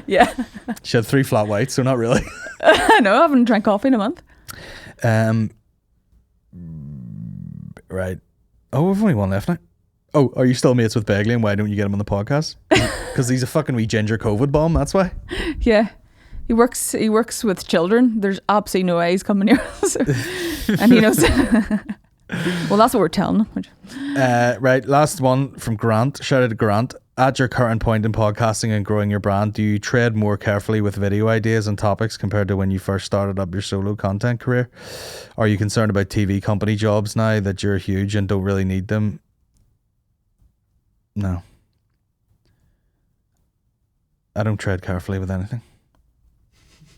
Yeah. She had 3 flat whites, so not really. I know, I haven't drank coffee in a month. Right. Oh, we've only one left now. Oh, are you still mates with Begley, and why don't you get him on the podcast? Because he's a fucking wee ginger COVID bomb, that's why. Yeah. He works with children. There's absolutely no way he's coming here. And he knows. Well, that's what we're telling him. Right, last one from Grant. Shout out to Grant. At your current point in podcasting and growing your brand, do you tread more carefully with video ideas and topics compared to when you first started up your solo content career? Are you concerned about TV company jobs now that you're huge and don't really need them? No. I don't tread carefully with anything.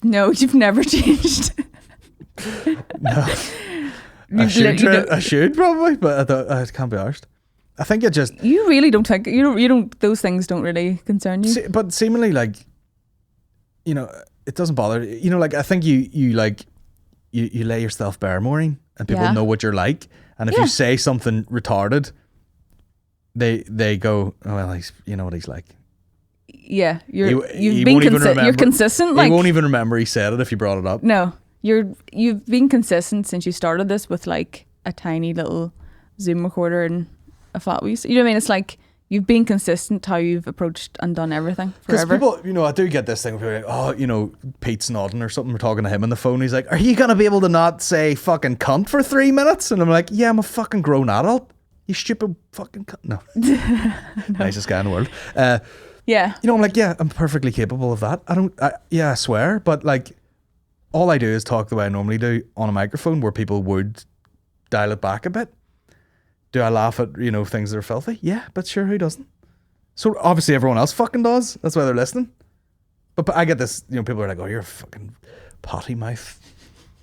No, you've never changed. No. I should probably, but I can't be arsed. I think it just... You really don't think... You don't... Those things don't really concern you. But seemingly, like, you know, it doesn't bother. You know, like, I think you lay yourself bare, Maureen, and people know what you're like. And if you say something retarded, they go, oh, well, you know what he's like. Yeah, you're consistent. Like, he won't even remember he said it if you brought it up. No, you've been consistent since you started this with like a tiny little Zoom recorder and a flat wheel. You know what I mean? It's like you've been consistent how you've approached and done everything forever. Because people, you know, I do get this thing where people are like, oh, you know, Pete's nodding or something. We're talking to him on the phone. He's like, are you gonna be able to not say fucking cunt for 3 minutes? And I'm like, yeah, I'm a fucking grown adult. You stupid fucking cunt. No. Nicest guy in the world. Yeah. You know, I'm like, yeah, I'm perfectly capable of that. I swear. But like, all I do is talk the way I normally do on a microphone where people would dial it back a bit. Do I laugh at, you know, things that are filthy? Yeah, but sure, who doesn't? So obviously everyone else fucking does. That's why they're listening. But I get this, you know, people are like, oh, you're a fucking potty mouth.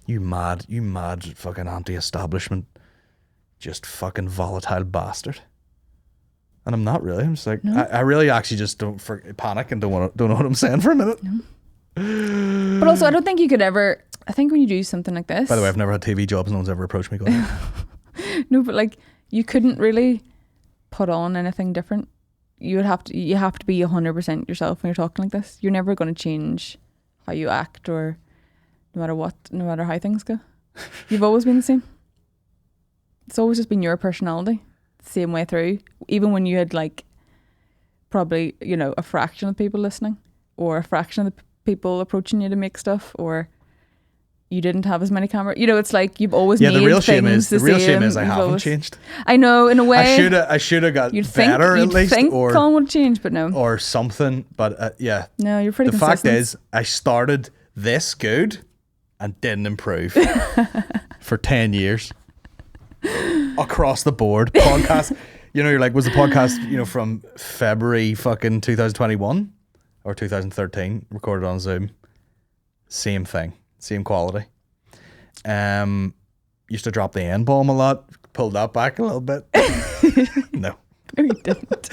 You mad fucking anti-establishment, just fucking volatile bastard. And I'm not really. I'm just like, no. I really actually just don't panic and don't know what I'm saying for a minute. No. But also, I don't think you could ever, I think when you do something like this. By the way, I've never had TV jobs. No one's ever approached me going. No, but like, you couldn't really put on anything different. You have to be 100% yourself when you're talking like this. You're never going to change how you act or no matter how things go. You've always been the same. It's always just been your personality, the same way through. Even when you had like probably, you know, a fraction of people listening or a fraction of the people approaching you to make stuff, or you didn't have as many cameras. You know, it's like you've always made the real shame things is the same. Shame is I haven't changed. I know, in a way. I should have got better at least, or Colin would change, but no, or something. But yeah, no, you're pretty. The consistent. fact is, I started this good and didn't improve for 10 years across the board. Podcast, you know, you're like, was the podcast, you know, from February fucking 2021 or 2013 recorded on Zoom? Same thing. Same quality. Used to drop the N-bomb a lot. Pulled that back a little bit. No. No, you didn't.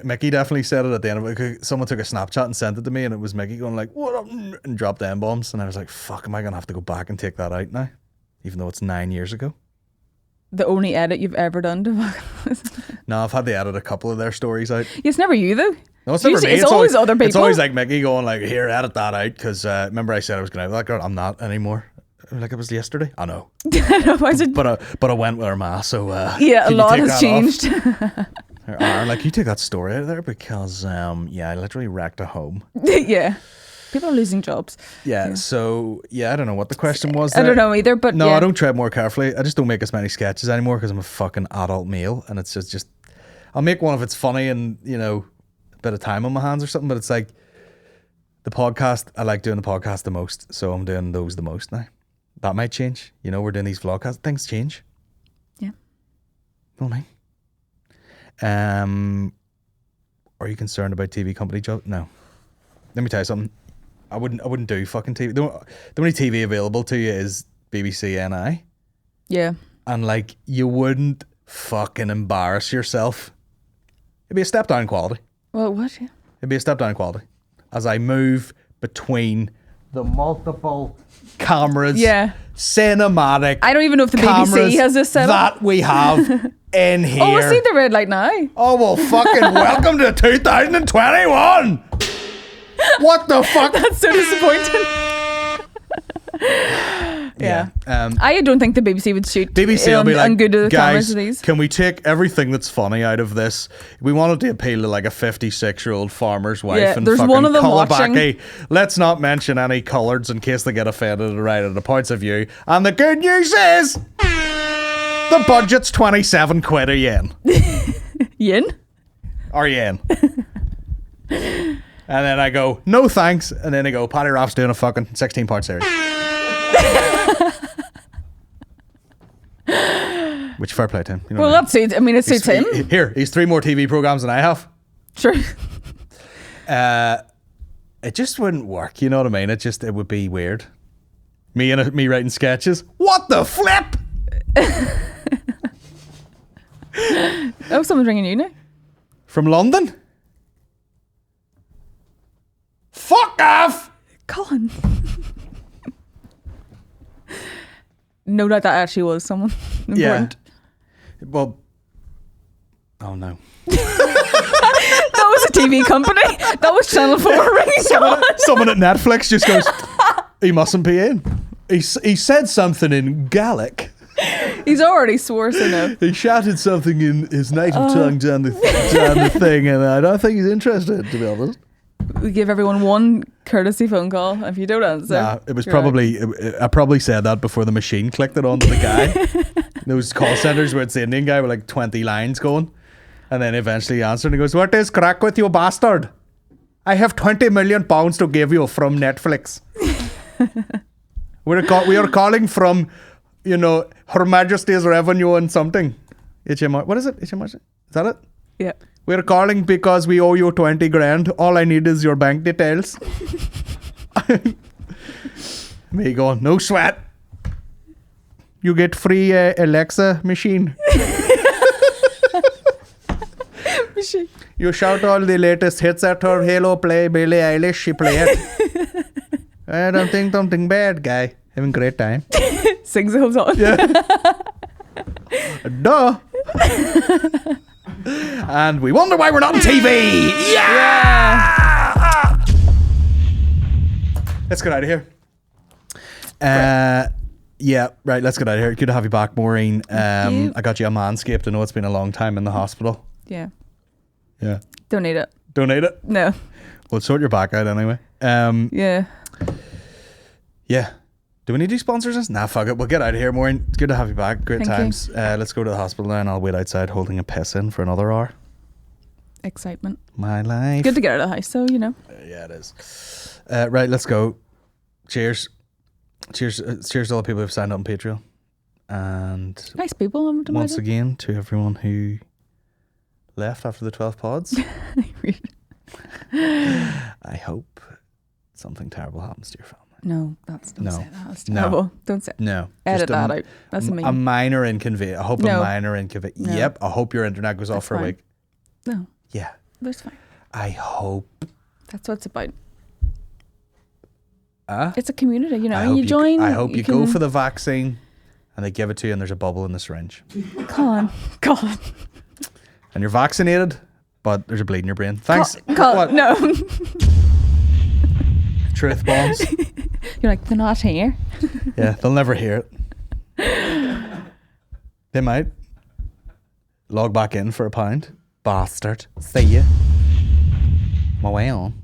Mickey definitely said it at the end of it. Someone took a Snapchat and sent it to me, and it was Mickey going like, what up? And dropped the N-bombs. And I was like, fuck, am I going to have to go back and take that out now? Even though it's 9 years ago. The only edit you've ever done to No, I've had to edit a couple of their stories out. It's never you though. No, it's never me. It's always other people. It's always like Mickey going like, here, edit that out. Because remember I said I was going to have that girl? I'm not anymore. Like it was yesterday. I know. But I went with her ma, so yeah, a lot has changed. Aaron, like, you take that story out of there because I literally wrecked a home. Yeah. People are losing jobs. Yeah, so, I don't know what the question was there. I don't know either, but no, I don't tread more carefully. I just don't make as many sketches anymore because I'm a fucking adult male, and it's just I'll make one if it's funny and, you know, a bit of time on my hands or something, but it's like the podcast, I like doing the podcast the most, so I'm doing those the most now. That might change. You know, we're doing these vlogcasts. Things change. Yeah. Know what I mean? Are you concerned about TV company jobs? No. Let me tell you something. I wouldn't do fucking TV. The only TV available to you is BBC NI. Yeah. And like, you wouldn't fucking embarrass yourself. It'd be a step down in quality. Well, what? Yeah. It'd be a step down in quality. As I move between the multiple cameras, cinematic. I don't even know if the BBC has this set up. That we have in here. Oh, I see the red light now. Oh, well, fucking welcome to 2021. What the fuck? That's so disappointing. Yeah. Yeah. I don't think the BBC would shoot BBC will be like, and go to the cameras guys, of these. can we take everything that's funny out of this? We wanted to appeal to like a 56-year-old farmer's wife Yeah, and there's fucking one of them Kalabaki. Let's not mention any colours in case they get offended right at the points of view. And the good news is the budget's 27 quid a yen. Yin? Or yen. And then I go, no thanks. And then I go, Paddy Raff's doing a fucking 16-part series. Which fair play to him. You know Well, what that suits. I mean, it suits him. He's 3 more TV programs than I have. Sure. It just wouldn't work. You know what I mean? It would be weird. Me writing sketches. What the flip? Oh, someone's ringing you now. From London? Fuck off! Colin. No doubt that actually was someone important. Well, oh no. That was a TV company. That was Channel 4 ringing Colin. Someone at Netflix just goes, he mustn't be in. He said something in Gaelic. He's already swore, so no. He shouted something in his native tongue down the thing, and I don't think he's interested, to be honest. We give everyone one courtesy phone call. If you don't answer, Nah, it was you're probably, I probably said that before the machine clicked it onto the guy. Those call centers where it's the Indian guy with like 20 lines going. And then eventually he answered and he goes, what is crack with you, bastard? I have 20 million pounds to give you from Netflix. We are calling from, Her Majesty's Revenue and something. What is it? HMRC? Is that it? Yeah. We're calling because we owe you 20 grand. All I need is your bank details. Me going, no sweat. You get free Alexa machine. You shout all the latest hits at her. Halo play, Billie Eilish, she play it. I don't think something bad, guy. Having a great time. Sings the whole song. Yeah. Duh. And we wonder why we're not on TV. Yeah. Let's get out of here. Yeah, right. Let's get out of here. Good to have you back, Maureen. you. I got you a Manscaped. I know it's been a long time in the hospital. Yeah. Yeah. Don't need it. Donate it. No. We'll sort your back out anyway. Yeah. Yeah. Do we need any sponsors? Nah, fuck it. We'll get out of here, Maureen. It's good to have you back. Great Thank times. Let's go to the hospital now and I'll wait outside holding a piss in for another hour. Excitement. My life. Good to get out of the house, so Yeah, it is. Right, let's go. Cheers. Cheers to all the people who've signed up on Patreon. And Nice people. I'm once again, to everyone who left after the 12 pods, I hope something terrible happens to your family. No, don't say that. That's No. terrible. Don't say. No. Edit just that out. That's a mean. minor inconvenience. I hope No. a minor inconvenience. No. Yep. I hope your internet goes off That's for a fine. week. No, Yeah. that's fine. I hope. That's what it's about. Huh? It's a community, I and hope you join. I hope you go can- for the vaccine and they give it to you and there's a bubble in the syringe. Come on. And you're vaccinated, but there's a bleed in your brain. Thanks. What? No. Truth bombs. You're like, they're not here. Yeah, they'll never hear it. They might. Log back in for £1. Bastard. See ya. My way on.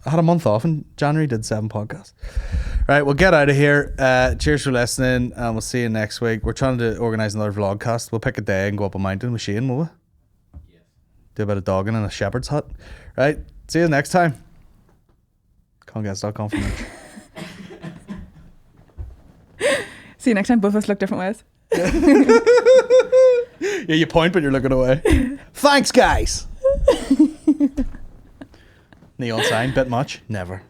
I had a month off in January, did 7 podcasts. Right, we'll get out of here. Cheers for listening, and we'll see you next week. We're trying to organise another vlogcast. We'll pick a day and go up a mountain with Shane, will we? Yes. Do a bit of dogging in a shepherd's hut. Right, see you next time. Colinggeddis.com for merch. See you next time. Both of us look different ways. Yeah, you point, but you're looking away. Thanks, guys. Neon sign, bit much? Never.